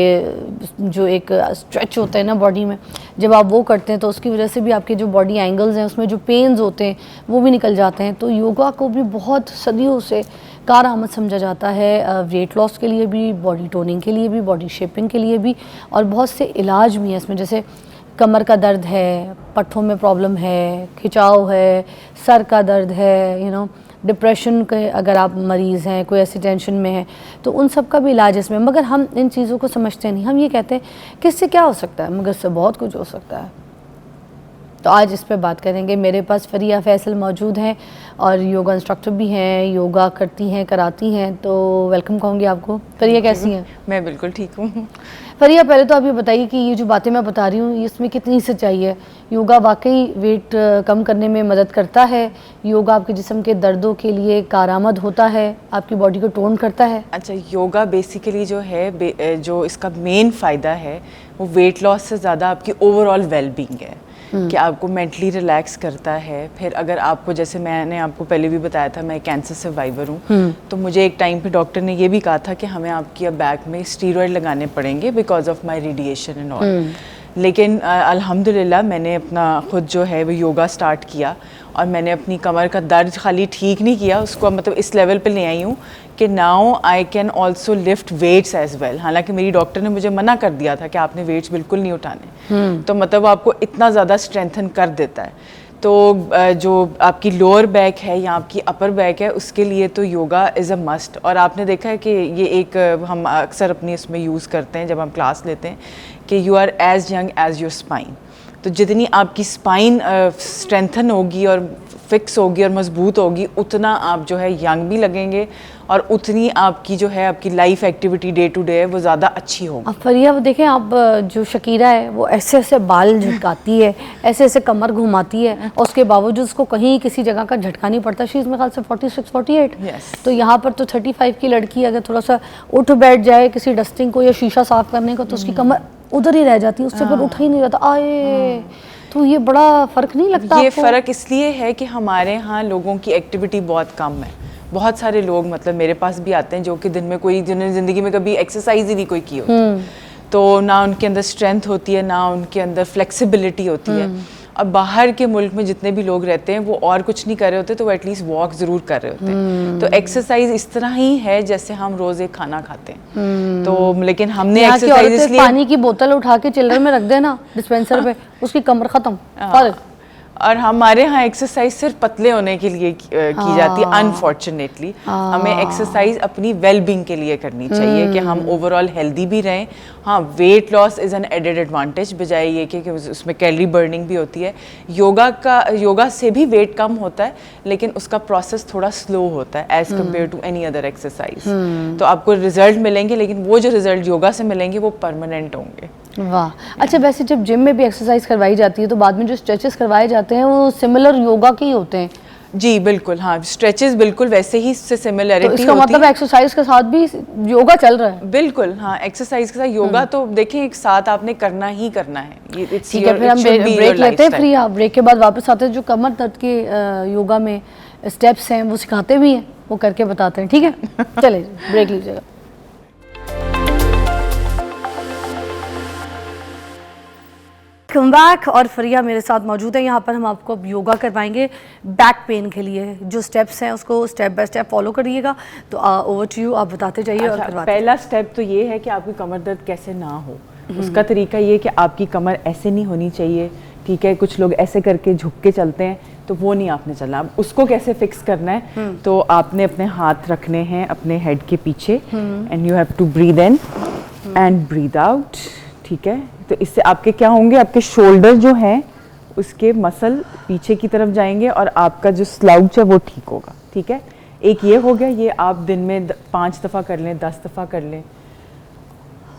जो एक स्ट्रेच होता है ना बॉडी में, जब आप वो करते हैं तो उसकी वजह से भी आपके जो बॉडी एंगल्स हैं उसमें जो पेन्स होते हैं वो भी निकल जाते हैं। तो योगा को भी बहुत सदियों से कारआमद समझा जाता है, वेट लॉस के लिए भी, बॉडी टोनिंग के लिए भी, बॉडी शेपिंग के लिए भी, और बहुत से इलाज भी हैं इसमें। जैसे कमर का दर्द है, पट्ठों में प्रॉब्लम है, खिंचाव है, सर का दर्द है, डिप्रेशन के अगर आप मरीज़ हैं, कोई ऐसी टेंशन में है, तो उन सब का भी इलाज इसमें। मगर हम इन चीज़ों को समझते नहीं। हम ये कहते हैं कि इससे क्या हो सकता है, मगर इससे बहुत कुछ हो सकता है। तो आज इस पे बात करेंगे। मेरे पास फरिया फैसल मौजूद हैं और योगा इंस्ट्रक्टर भी हैं, योगा करती हैं, कराती हैं। तो वेलकम कहूँगी आपको। फरिया कैसी हैं? मैं बिल्कुल ठीक हूँ। फरिया, पहले तो आप ये बताइए कि ये जो बातें मैं बता रही हूँ इसमें कितनी सच्चाई है? योगा वाकई वेट कम करने में मदद करता है? योगा आपके जिस्म के दर्दों के लिए कारआमद होता है? आपकी बॉडी को टोन करता है? अच्छा, योगा बेसिकली जो है जो इसका मेन फ़ायदा है वो वेट लॉस से ज़्यादा आपकी ओवरऑल वेलबींग है, कि आपको मेंटली रिलैक्स करता है। फिर अगर आपको, जैसे मैंने आपको पहले भी बताया था, मैं कैंसर सर्वाइवर हूँ, तो मुझे एक टाइम पे डॉक्टर ने ये भी कहा था कि हमें आपकी अब बैक में स्टीरॉयड लगाने पड़ेंगे because of my radiation and all. लेकिन अल्हम्दुलिल्लाह मैंने अपना खुद जो है वो योगा स्टार्ट किया और मैंने अपनी कमर का दर्द खाली ठीक नहीं किया, उसको मतलब इस लेवल पे ले आई हूँ कि now I can also lift weights as well. हालांकि मेरी डॉक्टर ने मुझे मना कर दिया था कि आपने वेट्स बिल्कुल नहीं उठाने, तो मतलब आपको इतना ज़्यादा स्ट्रेंथन कर देता है। तो जो आपकी लोअर बैक है या आपकी अपर बैक है उसके लिए तो योगा इज़ अ मस्ट। और आपने देखा है कि ये एक हम अक्सर अपनी इसमें यूज़ करते हैं जब हम क्लास लेते हैं कि you are as young as your spine. तो जितनी आपकी स्पाइन स्ट्रेंथन होगी और फिक्स होगी और मजबूत होगी, उतना आप जो है यंग भी लगेंगे और उतनी आपकी जो है आपकी life activity day to day है वो ज़्यादा अच्छी होगी। अब फरिया देखें, आप जो शकीरा है वो ऐसे ऐसे बाल झटकाती है, ऐसे ऐसे कमर घुमाती है, और उसके बावजूद उसको कहीं किसी जगह का झटका नहीं पड़ता। शी इज़ मेरे ख्याल से 46-48। तो यहाँ पर तो 35 की लड़की अगर थोड़ा सा उठ बैठ जाए किसी डस्टिंग को या शीशा साफ करने को, तो उसकी कमर उधर ही रह जाती है, उससे फिर उठा ही नहीं जाता। आए तो ये बड़ा फ़र्क नहीं लगता? ये फ़र्क इसलिए है कि हमारे यहाँ लोगों की एक्टिविटी बहुत कम है। बहुत सारे लोग मतलब मेरे पास भी आते हैं जो कि दिन में कोई, जिन्होंने ज़िंदगी में कभी एक्सरसाइज ही नहीं कोई की होती, तो ना उनके अंदर स्ट्रेंथ होती है, ना उनके अंदर फ्लेक्सिबिलिटी होती है। अब बाहर के मुल्क में जितने भी लोग रहते हैं वो और कुछ नहीं कर रहे होते तो वो एटलीस्ट वॉक ज़रूर कर रहे होते हैं। तो एक्सरसाइज इस तरह ही है जैसे हम रोज़ एक खाना खाते हैं। तो लेकिन हमने एक्सरसाइज इसलिए, पानी की बोतल उठा के चिल्लर में रख देना डिस्पेंसर पे, उसकी कमर ख़त्म। और हमारे यहाँ एक्सरसाइज सिर्फ पतले होने के लिए की जाती है। अनफॉर्चुनेटली हमें एक्सरसाइज अपनी वेलबींग के लिए करनी चाहिए कि हम ओवरऑल हेल्दी भी रहें। हाँ, weight loss is an added advantage, बजाय ये कि उसमें कैलोरी बर्निंग भी होती है। योगा से भी वेट कम होता है, लेकिन उसका प्रोसेस थोड़ा स्लो होता है as compared to any other exercise. तो आपको रिजल्ट मिलेंगे, लेकिन वो जो रिजल्ट योगा से मिलेंगे वो परमानेंट होंगे। वाह, अच्छा वैसे जब जिम में भी एक्सरसाइज करवाई जाती है तो बाद में जो स्ट्रेचेस करवाए जाते हैं वो सिमिलर योगा के ही होते हैं? जी बिल्कुल, हाँ, स्ट्रेचेस बिल्कुल वैसे ही से सिमिलरिटी तो इसका मतलब एक्सरसाइज के साथ भी योगा चल रहा है? बिल्कुल, हाँ, एक्सरसाइज के साथ योगा तो देखिए एक साथ आपने करना ही करना है। ठीक है, फिर हम ब्रेक लेते हैं। फ्री, ब्रेक के बाद वापस आते हैं। जो कमर दर्द के योगा में स्टेप्स हैं वो सिखाते भी हैं, वो करके बताते हैं। ठीक है, चले ब्रेक लीजिएगा। कम बैक और फरिया मेरे साथ मौजूद है। यहाँ पर हम आपको अब योगा करवाएंगे बैक पेन के लिए। जो स्टेप्स हैं उसको स्टेप बाय स्टेप फॉलो करिएगा। तो ओवर टू यू, आप बताते जाइए और करवाते पहला स्टेप तो ये है कि आपकी कमर दर्द कैसे ना हो। उसका तरीका ये कि आपकी कमर ऐसे नहीं होनी चाहिए, ठीक है। कुछ लोग ऐसे करके झुक के चलते हैं, तो वो नहीं आपने चलना। अब उसको कैसे फिक्स करना है, तो आपने अपने हाथ रखने हैं अपने हेड के पीछे and you have to breathe in and breathe out, ठीक है। तो इससे आपके क्या होंगे, आपके शोल्डर जो हैं उसके मसल पीछे की तरफ जाएंगे और आपका जो स्लाउच है वो ठीक होगा, ठीक है। एक ये हो गया, ये आप दिन में 5 दफ़ा कर लें, 10 दफ़ा कर लें,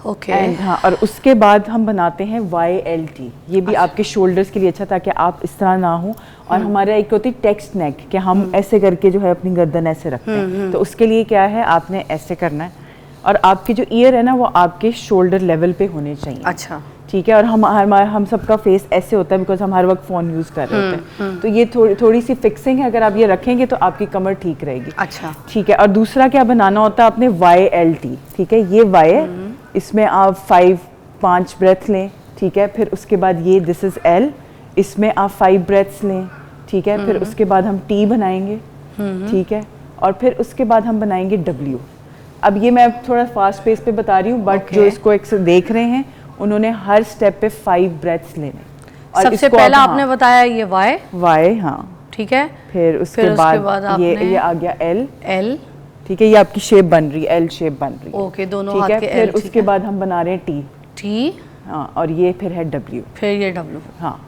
ओके। हाँ। और उसके बाद हम बनाते हैं YLT, ये भी आपके शोल्डर्स के लिए अच्छा, ताकि आप इस तरह ना हो। और हमारा एक होती है टेक्स्ट नेक, कि हम ऐसे करके जो है अपनी गर्दन ऐसे रखते हैं। तो उसके लिए क्या है, आपने ऐसे करना है और आपके जो ईयर है ना वो आपके शोल्डर लेवल पे होने चाहिए, अच्छा, ठीक है। और हम सबका फेस ऐसे होता है बिकॉज हम हर वक्त फ़ोन यूज़ कर रहे होते हैं। तो ये थोड़ी सी फिक्सिंग है, अगर आप ये रखेंगे तो आपकी कमर ठीक रहेगी, अच्छा, ठीक है। और दूसरा क्या बनाना होता है आपने, YLT, ठीक है। ये Y है, इसमें आप 5 ब्रेथ लें, ठीक है। फिर उसके बाद ये दिस इज़ L, इसमें आप 5 ब्रेथ्स लें, ठीक है। फिर उसके बाद हम T बनाएंगे, ठीक है। और फिर उसके बाद हम बनाएंगे W। अब ये मैं थोड़ा फास्ट पेस पे बता रही हूँ, बट जो इसको एक से देख रहे हैं उन्होंने हर स्टेप पे 5 ब्रेथ्स लेने। और सबसे पहला आपने बताया ये Y, हाँ, ठीक है। फिर उसके बाद ये आ गया L, ठीक है। ये आपकी शेप बन रही है, L शेप बन रही है, ओके, दोनों ठीक हाथ है। के फिर L, उसके बाद हम बना रहे हैं T, हाँ, और ये फिर है W, फिर ये W, हाँ।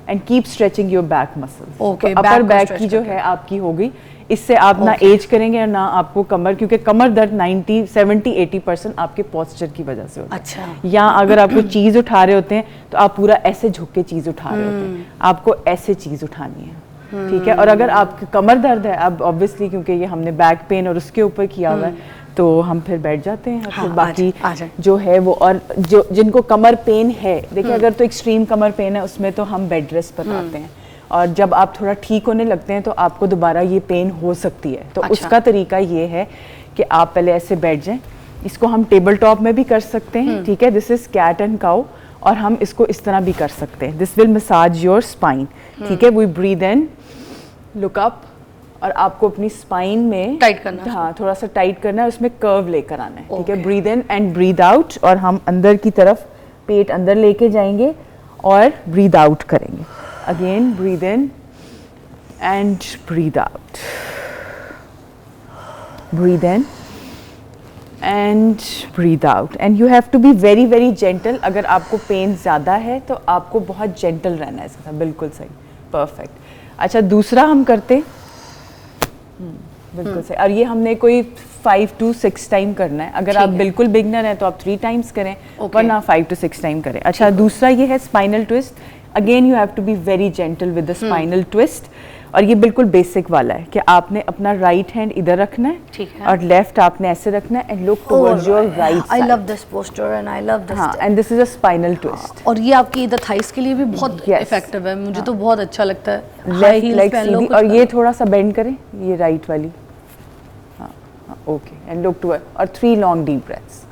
And keep stretching your back muscles, okay. Upper back की जो है आपकी हो गई। इससे आप ना एज करेंगे और ना आपको कमर, क्योंकि कमर दर्द 70-80% आपके पोस्चर की वजह से होता है। अच्छा, या अगर आप कोई चीज़ उठा रहे होते हैं तो आप पूरा ऐसे झुक के चीज़ उठा रहे होते हैं, आपको ऐसे चीज़ उठानी है, ठीक है। और अगर आपकी कमर दर्द है, अब ऑब्वियसली क्योंकि ये हमने बैक पेन और उसके ऊपर किया हुआ है, तो हम फिर बैठ जाते हैं। हाँ, फिर बाकी आजा। जो है वो, और जो जिनको कमर पेन है, देखिए अगर तो एक्सट्रीम कमर पेन है उसमें तो हम बेड रेस्ट बताते हैं। और जब आप थोड़ा ठीक होने लगते हैं तो आपको दोबारा ये पेन हो सकती है। तो उसका तरीका ये है कि आप पहले ऐसे बैठ जाएं। इसको हम टेबल टॉप में भी कर सकते हैं, ठीक है। This is cat and cow, और हम इसको इस तरह भी कर सकते हैं। This will massage your spine, ठीक है। We breathe in, look up, और आपको अपनी स्पाइन में टाइट करना है, हाँ, थोड़ा सा टाइट करना है, उसमें कर्व लेकर आना है, ठीक है। Breathe in and breathe out, और हम अंदर की तरफ पेट अंदर लेके जाएंगे और ब्रीद आउट करेंगे। Again, breathe in and breathe out. Breathe in and breathe out. And you have to be very, very gentle. अगर आपको पेन ज़्यादा है तो आपको बहुत gentle रहना है इसके साथ, बिल्कुल सही, perfect. अच्छा, दूसरा हम करते, बिल्कुल सही। और ये हमने कोई 5 to 6 टाइम करना है। अगर आप बिल्कुल बिगनर हैं तो आप 3 टाइम्स करें, वरना 5 to 6 टाइम करें। अच्छा, दूसरा ये है spinal twist. Again you have to be very gentle with the spinal twist, और ये बिल्कुल बेसिक वाला है कि आपने अपना राइट हैंड इधर रखना है, ठीक है, और लेफ्ट आपने ऐसे रखना है and look towards your right side. I love this posture and I love this, हाँ, and this is a spinal twist. और ये आपकी इधर थाइस के लिए भी बहुत इफेक्टिव है, मुझे तो बहुत अच्छा लगता है। लेफ्ट लेग सीधी, और ये थोड़ा सा बेंड करें, ये राइट वाली, हाँ, ओके। एंड लुक टुवर्ड, और 3 लॉन्ग डीप ब्रेथ्स,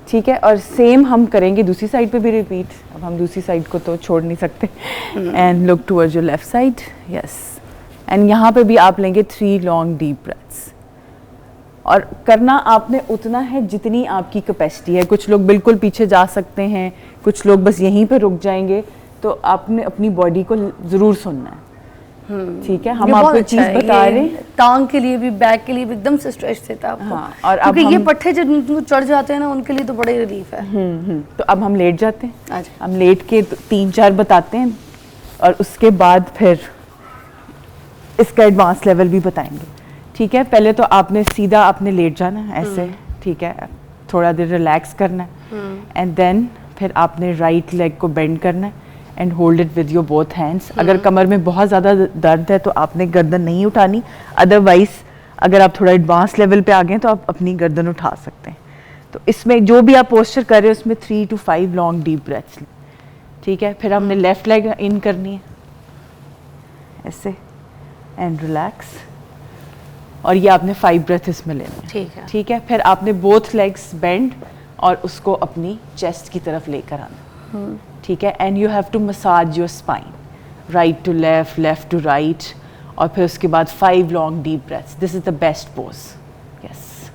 ठीक है। और सेम हम करेंगे दूसरी साइड पे भी रिपीट। अब हम दूसरी साइड को तो छोड़ नहीं सकते। And look towards your left side, yes. And यहाँ पे भी आप लेंगे 3 लॉन्ग डीप ब्रेथ्स, और करना आपने उतना है जितनी आपकी कैपेसिटी है। कुछ लोग बिल्कुल पीछे जा सकते हैं, कुछ लोग बस यहीं पे रुक जाएंगे। तो आपने अपनी बॉडी को ज़रूर सुनना है, ठीक है। हम आपको चीज़ बता रहे हैं, टांग के लिए भी, बैक के लिए भी एकदम से स्ट्रेच देता है आपको। हाँ, और क्योंकि ये पट्टे जिनको चढ़ जाते हैं ना, उनके लिए तो बड़े रिलीफ है। तो अब हम लेट जाते हैं। अच्छा, हम लेट के 3-4 बताते हैं, और उसके बाद फिर इसका एडवांस लेवल भी बताएंगे, ठीक है। पहले तो आपने सीधा आपने लेट जाना है ऐसे, ठीक है। थोड़ा देर रिलैक्स करना है, एंड देन फिर आपने राइट लेग को बेंड करना है and hold it with your both hands. अगर कमर में बहुत ज़्यादा दर्द है तो आपने गर्दन नहीं उठानी, अदरवाइज अगर आप थोड़ा एडवांस लेवल पे आ गए तो आप अपनी गर्दन उठा सकते हैं। तो इसमें जो भी आप पोस्चर कर रहे हो उसमें 3 to 5 लॉन्ग डीप ब्रेथ्स, ठीक है। फिर हमने लेफ्ट लेग इन करनी है ऐसे, एंड रिलैक्स, और ये आपने 5 ब्रेथ इसमें लेना है, ठीक है। ठीक है। फिर आपने बोथ लेग्स बेंड और उसको अपनी चेस्ट की तरफ लेकर आना, ठीक है, and you have to massage your spine, right to left, left to right, और फिर उसके बाद 5 long deep breaths. This is the best pose. Yes.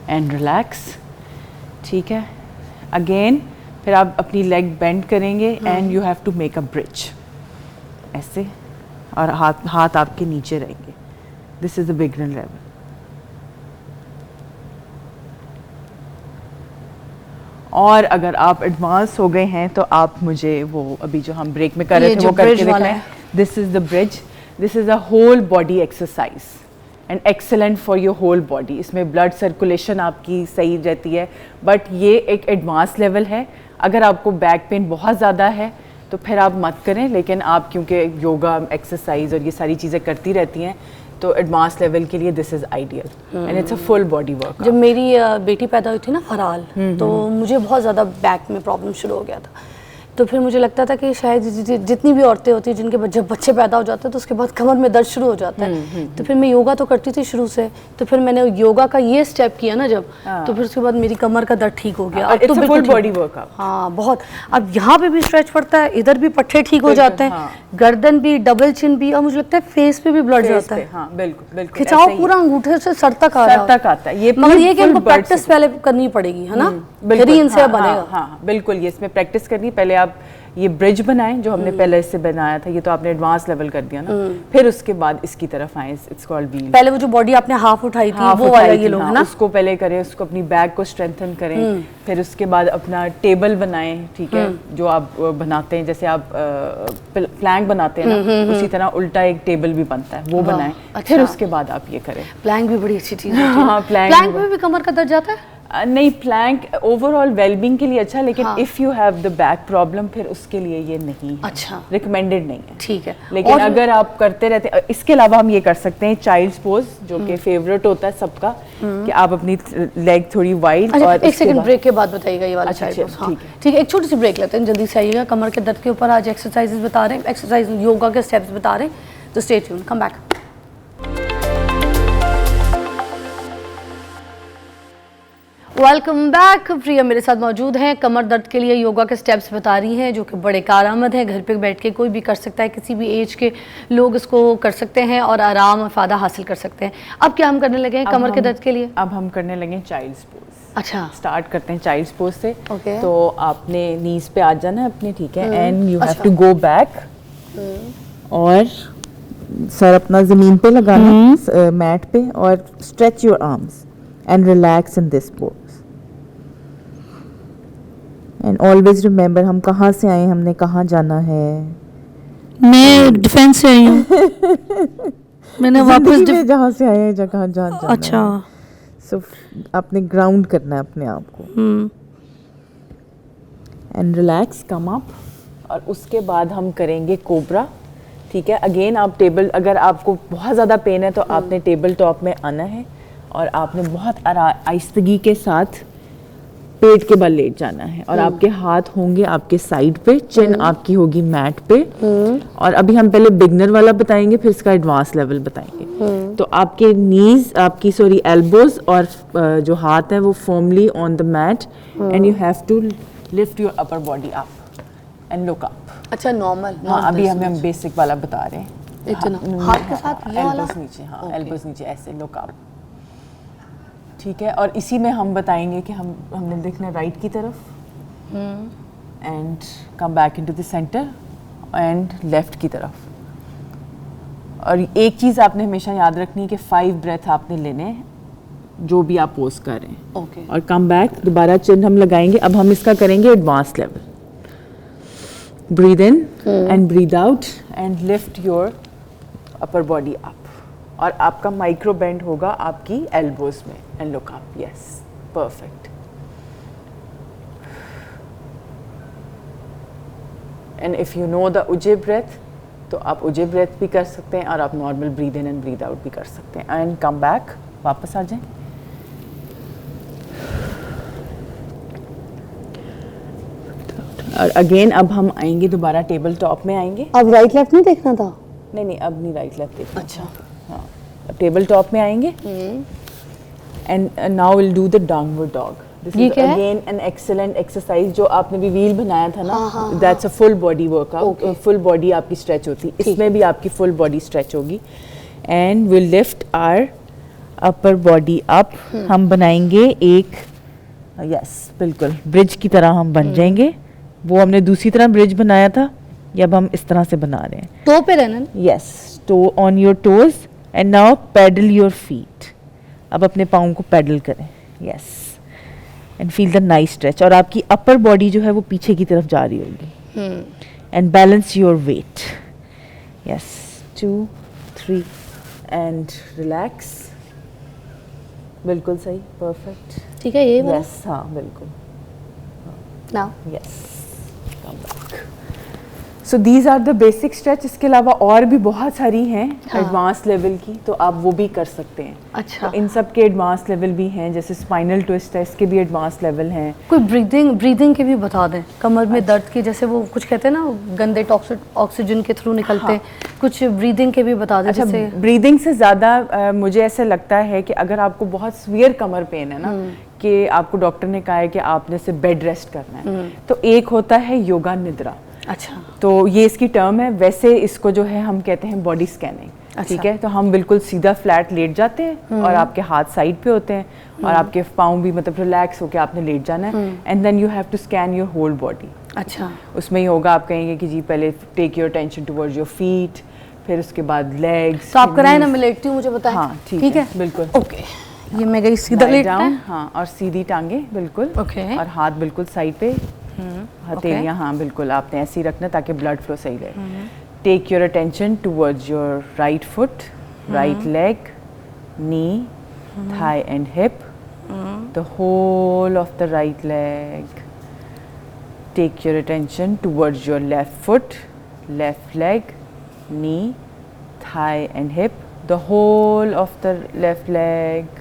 And relax. ठीक है. अगेन फिर आप अपनी लेग बेंड करेंगे and you have to make a bridge ऐसे, और हाथ आपके नीचे रहेंगे. This is the beginner level. और अगर आप एडवांस हो गए हैं तो आप मुझे वो अभी जो हम ब्रेक में कर रहे थे वो करके दिखाएं. This is the bridge. This is a whole body exercise and excellent for your whole body. इसमें ब्लड सर्कुलेशन आपकी सही रहती है, बट ये एक एडवांस लेवल है. अगर आपको बैक पेन बहुत ज़्यादा है तो फिर आप मत करें, लेकिन आप क्योंकि योगा, एक्सरसाइज और ये सारी चीज़ें करती रहती हैं तो एडवांस लेवल के लिए this is ideal and it's a full body work. जब मेरी बेटी पैदा हुई थी ना फरहाल, तो मुझे बहुत ज़्यादा बैक में प्रॉब्लम शुरू हो गया था. तो फिर मुझे लगता था कि शायद जितनी भी औरतें होती हैं जिनके जब बच्चे पैदा हो जाते हैं तो उसके बाद कमर में दर्द शुरू हो जाता है. तो फिर मैं योगा तो करती थी शुरू से, तो फिर मैंने योगा का ये स्टेप किया ना जब, तो फिर उसके बाद मेरी कमर का दर्द ठीक हो गया. अब तो फुल बॉडी वर्कआउट. हाँ बहुत. अब यहाँ पे भी स्ट्रेच पड़ता है, इधर भी पट्टे ठीक हो जाते हैं, गर्दन भी, डबल चिन भी, और मुझे लगता है फेस पे भी ब्लड जाता है. हाँ बिल्कुल बिल्कुल. खिंचाव पूरा अंगूठे से सर तक आ आता है. ये मगर ये कि हमको प्रैक्टिस पहले करनी पड़ेगी, है ना, फिर ही इनसे बनेगा. हाँ बिल्कुल, ये इसमें प्रैक्टिस करनी. पहले आप ये ब्रिज बनाएं जो हमने पहले इससे बनाया था, ये तो आपने एडवांस लेवल कर दिया ना. फिर उसके बाद इसकी तरफ आए. It's called wheel. पहले वो जो बॉडी आपने हाफ उठाई थी वो वाला ये लोग, है ना, उसको पहले करें, उसको अपनी बैक को स्ट्रेंथन करें. फिर उसके बाद अपना टेबल बनाएं. ठीक है, जो आप बनाते हैं, जैसे आप प्लैंक बनाते हैं ना, उसी तरह उल्टा एक टेबल भी बनता है, वो बनाएं. फिर उसके बाद आप ये करें. प्लैंक भी बड़ी अच्छी चीज है. हाँ, प्लैंक में भी कमर का दर्द जाता है. नहीं, प्लैंक ओवरऑल वेलबींग के लिए अच्छा, लेकिन if you have the back problem फिर उसके लिए ये नहीं है. अच्छा, रिकमेंडेड नहीं है. ठीक है. लेकिन अगर आप करते रहते, इसके अलावा हम ये कर सकते हैं चाइल्ड्स पोज, जो कि फेवरेट होता है सबका, कि आप अपनी लेग थोड़ी वाइड. अच्छा, और एक सेकंड ब्रेक के बाद बताइएगा ये वाला चाइल्ड पोज. हाँ ठीक है, एक छोटी सी ब्रेक लेते हैं, जल्दी से आइएगा. कमर के दर्द के ऊपर आज एक्सरसाइजेस बता रहे हैं, एक्सरसाइज योगा के स्टेप्स बता रहे हैं, तो stay tuned. Come back. Welcome back. Priya मेरे साथ मौजूद हैं, कमर दर्द के लिए योगा के स्टेप्स बता रही हैं, जो कि बड़े कारआमद हैं. घर पे बैठ के कोई भी कर सकता है, किसी भी एज के लोग इसको कर सकते हैं और आराम और फ़ायदा हासिल कर सकते हैं. अब क्या हम करने लगे हैं कमर के दर्द के लिए? अब हम करने लगे चाइल्ड्स पोज. अच्छा, स्टार्ट करते हैं चाइल्ड्स पोज से. Okay. तो आपने नीज पे आ जाना है अपने, ठीक है, and you have to go back, और सर अपना जमीन पे लगाना, मैट पे, और stretch your arms and relax in this pose. And always remember हम कहाँ से आए, हमने कहाँ जाना है. मैं डिफेंस से आई हूँ. मैंने वापस जहाँ से आए हैं जहाँ जाना. अच्छा. So आपने ग्राउंड करना है अपने आप को. And relax, come up. और उसके बाद हम करेंगे कोबरा. ठीक है, अगेन आप टेबल, अगर आपको बहुत ज़्यादा पेन है तो आपने टेबल टॉप में आना है और आपने बहुत आहिस्तगी के साथ पेट के बल लेट जाना है, और आपके हाथ होंगे आपके साइड पे, चिन आपकी होगी मैट पे. और अभी हम पहले बिगनर वाला बताएंगे, फिर इसका एडवांस लेवल बताएंगे. तो आपके नीज, आपकी एल्बोज और जो हाथ है वो firmly on the mat, and you have to lift your upper body up and look up. अच्छा, नॉर्मल. हाँ, अभी हम बेसिक वाला बता रहे हैं. इतना हाथ के साथ ये वाला, एल्बोज नीचे. हाँ, एल्बोज नीचे ऐसे, लुक अप. ठीक है, और इसी में हम बताएंगे कि हमने देखना राइट की तरफ, and come back into the centre, and left की तरफ. और एक चीज़ आपने हमेशा याद रखनी है कि 5 ब्रेथ आपने लेने हैं जो भी आप पोज कर रहे हैं. ओके. और कम बैक, दोबारा चिन्ह हम लगाएंगे. अब हम इसका करेंगे advance level. Breathe in and breathe out and lift your upper body up, और आपका माइक्रो बेंड होगा आपकी एल्बोज में, and look up. Yes, perfect. And if you know the ujjayi breath, तो आप उजे ब्रेथ भी कर सकते हैं, और आप normal breathe in and breathe out भी कर सकते हैं. एंड कम बैक, वापस आ जाएं. और अगेन अब हम आएंगे दोबारा टेबल टॉप में आएंगे. अब राइट लेफ्ट नहीं देखना था? नहीं, अब नहीं राइट लेफ्ट देखना. अच्छा. हाँ, अब टेबल टॉप में आएंगे. And now will do the downward dog. This ये इज क्या है? Again an excellent exercise. जो आपने भी व्हील बनाया था ना, that's a full body workout. Full body आपकी स्ट्रेच होती है, इसमें भी आपकी फुल बॉडी स्ट्रेच होगी. And will lift our upper body up. हम बनाएंगे एक, यस बिल्कुल ब्रिज की तरह हम बन जाएंगे. वो हमने दूसरी तरह ब्रिज बनाया था, ये अब हम इस तरह से बना रहे हैं. टो पे रहना ना? Yes, toe on your toes. And now pedal your feet. अब अपने पाँव को पैडल करें. Yes, and feel the nice stretch. और आपकी अपर बॉडी जो है वो पीछे की तरफ जा रही होगी. And balance your weight. Yes, 2 3 and relax. बिल्कुल सही, परफेक्ट. ठीक है, ये यस, हाँ बिल्कुल. Now Yes. Come back. So these are the basic stretch. इसके अलावा और भी बहुत सारी हैं एडवांस लेवल की, तो आप वो भी कर सकते हैं. अच्छा. तो इन सब के एडवांस लेवल भी हैं, जैसे स्पाइनल ट्विस्ट है, इसके भी एडवांस लेवल हैं. कोई ब्रीदिंग के भी बता दें. कमर में दर्द की, जैसे वो कुछ कहते हैं ना, गंदे ऑक्सीजन के थ्रू निकलते हैं. कुछ ब्रीदिंग के भी बता दें. अच्छा, जैसे ब्रीदिंग से ज़्यादा मुझे ऐसा लगता है कि अगर आपको बहुत सीवियर कमर पेन है ना, कि आपको डॉक्टर ने कहा है कि आपने सिर्फ बेड रेस्ट करना है, तो एक होता है योगा निद्रा. अच्छा. तो ये इसकी टर्म है. वैसे इसको जो है हम कहते हैं बॉडी स्कैनिंग. अच्छा. ठीक है, तो हम बिल्कुल सीधा फ्लैट लेट जाते हैं और आपके हाथ साइड पे होते हैं और आपके पाँव भी मतलब रिलैक्स होके आपने लेट जाना है. And then you have to scan your whole body. अच्छा. उसमें ही होगा, आप कहेंगे कि जी पहले take your attention towards your feet, फिर उसके बाद लेग्स. तो आप कराएं ना, मैं लेटती हूँ, मुझे बताएं. हाँ ठीक है, बिल्कुल. ओके, ये मैं गई सीधा लेटना है. हाँ, और सीधी टांगे बिल्कुल. ओके. और हाथ बिल्कुल साइड पे, हथेलियाँ हाँ बिल्कुल आपने ऐसे ही रखना ताकि ब्लड फ्लो सही रहे. Take your attention towards your right foot, right leg, knee, thigh and hip, the whole of the right leg. Take your attention towards your left foot, left leg, knee, thigh and hip, the whole of the left leg.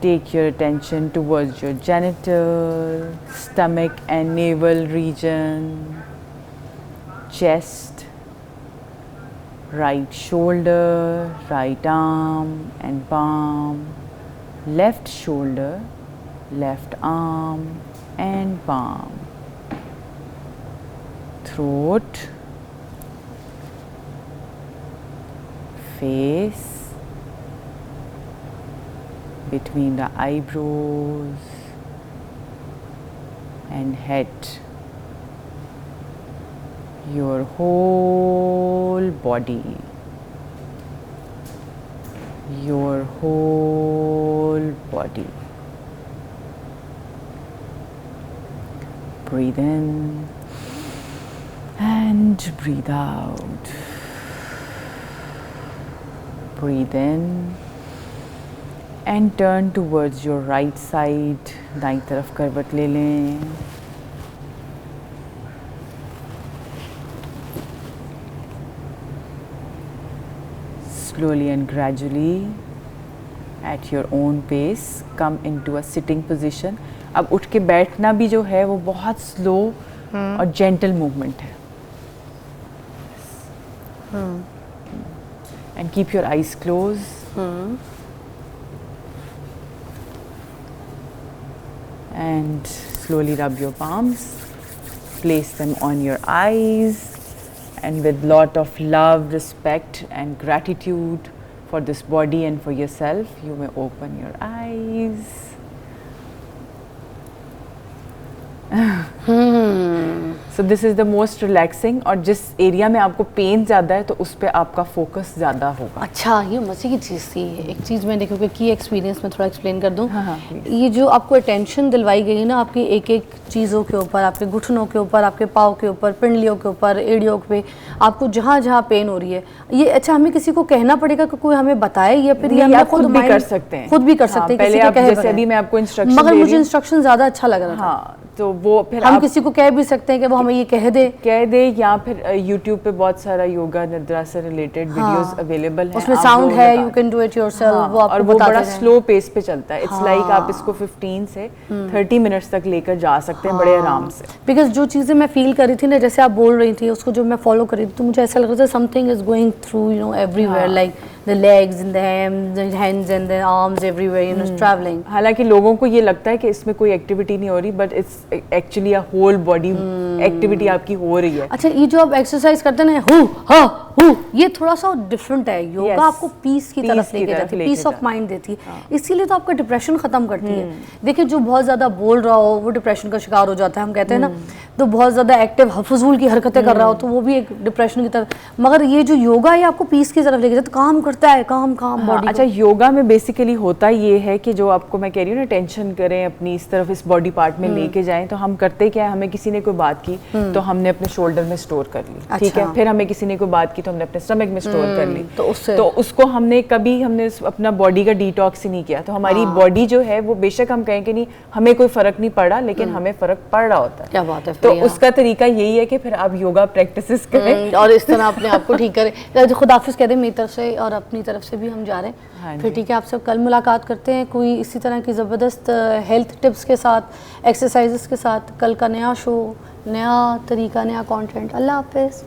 Take your attention towards your genital, stomach and navel region, chest, right shoulder, right arm and palm, left shoulder, left arm and palm, throat, face, between the eyebrows and head, your whole body, your whole body. Breathe in and breathe out. Breathe in and turn towards your right side. दाईं तरफ करवट ले लें. Slowly and gradually, at your own pace, come into a sitting position. अब उठ के बैठना भी जो है वो बहुत स्लो और जेंटल मूवमेंट है. And keep your eyes closed. And slowly rub your palms, place them on your eyes, and with lot of love, respect and gratitude for this body and for yourself, you may open your eyes. So this is the most relaxing. और जिस area में आपको pen ज़्यादा है तो उस पर आपका फोकस ज़्यादा होगा. अच्छा, ये मज़े की चीज़ थी. एक चीज़ मैंने क्योंकि की एक्सपीरियंस में थोड़ा एक्सप्लेन कर दूँ. हाँ, ये जो आपको अटेंशन दिलवाई गई है ना आपकी एक एक चीज़ों के ऊपर, आपके घुटनों के ऊपर, आपके पाँव के ऊपर, पिंडलियों के ऊपर, एड़ियों पे, आपको जहाँ जहाँ पेन हो रही है, ये अच्छा हमें किसी को कहना पड़ेगा कि कोई हमें बताए, या फिर ये हम खुद भी कर सकते हैं. खुद भी कर सकते हैं. पहले किसी आप के कहे जैसे अभी मैं आपको इंस्ट्रक्शन, मगर मुझे इंस्ट्रक्शन ज़्यादा अच्छा लग रहा था. हाँ, तो वो फिर हम आप किसी को कह भी सकते हैं कि वो हमें ये कह दे, या फिर यूट्यूब पे बहुत सारा योगा निद्रा से रिलेटेड वीडियोस अवेलेबल हैं. उसमें साउंड है, you can do it yourself. वो आपको और वो बताते बड़ा हैं. स्लो पेस पे चलता है. इट्स लाइक आप इसको 15 से 30 मिनट्स तक लेकर जा सकते हैं बड़े आराम से. बिकॉज जो चीज़ें मैं फील कर रही थी ना, जैसे आप बोल रही थी, उसको जो मैं फॉलो कर रही थी, तो मुझे ऐसा लग रहा था something is going through, you know, everywhere. Like the legs and the hands and the arms everywhere, you know, traveling. हालांकि लोगों को ये लगता है कि इसमें कोई एक्टिविटी नहीं हो रही, but it's actually a whole body activity आपकी हो रही है। अच्छा, ये जो आप एक्सरसाइज करते हैं ना, हु, ये थोड़ा सा डिफरेंट है। योगा Yes. आपको पीस की Peace तरफ की लेके तरफ जाती है, लेके पीस ऑफ जाती माइंड देती है, इसीलिए तो आपका डिप्रेशन खत्म करती है। देखिए, जो बहुत ज्यादा बोल रहा हो वो डिप्रेशन का शिकार हो जाता है, हम कहते हैं ना, तो बहुत ज्यादा एक्टिव फजूल की हरकतें कर रहा हो तो वो भी एक डिप्रेशन की तरफ, मगर ये जो योगा है आपको पीस की तरफ लेके जाता है, काम करता है, काम बॉडी। अच्छा, योगा में बेसिकली होता ये है कि जो आपको मैं कह रही हूँ ना, टेंशन करें अपनी इस तरफ, इस बॉडी पार्ट में लेके जाएं, तो हम करते क्या है, हमें किसी ने कोई बात की तो हमने अपने शोल्डर में स्टोर कर ली, ठीक है, फिर हमें किसी ने कोई बात की तो हमने अपने स्टमक में स्टोर कर ली, तो उसको हमने अपना बॉडी का डिटॉक्स ही नहीं किया, तो हमारी बॉडी जो है वो, बेशक हम कहें कि नहीं हमें कोई फर्क नहीं पड़ा, लेकिन हमें फर्क पड़ रहा होता है। क्या बात है। तो उसका तरीका यही है कि फिर आप योगा प्रैक्टिसेस करें और इस तरह अपने आप को ठीक करें। खुदाफिज कह दें मेरी तरफ से, और अपनी तरफ से भी हम जा रहे हैं। हाँ फिर ठीक है, आपसे कल मुलाकात करते हैं कोई इसी तरह की ज़बरदस्त हेल्थ टिप्स के साथ, एक्सरसाइजेस के साथ। कल का नया शो, नया तरीका, नया कंटेंट। अल्लाह हाफिज़।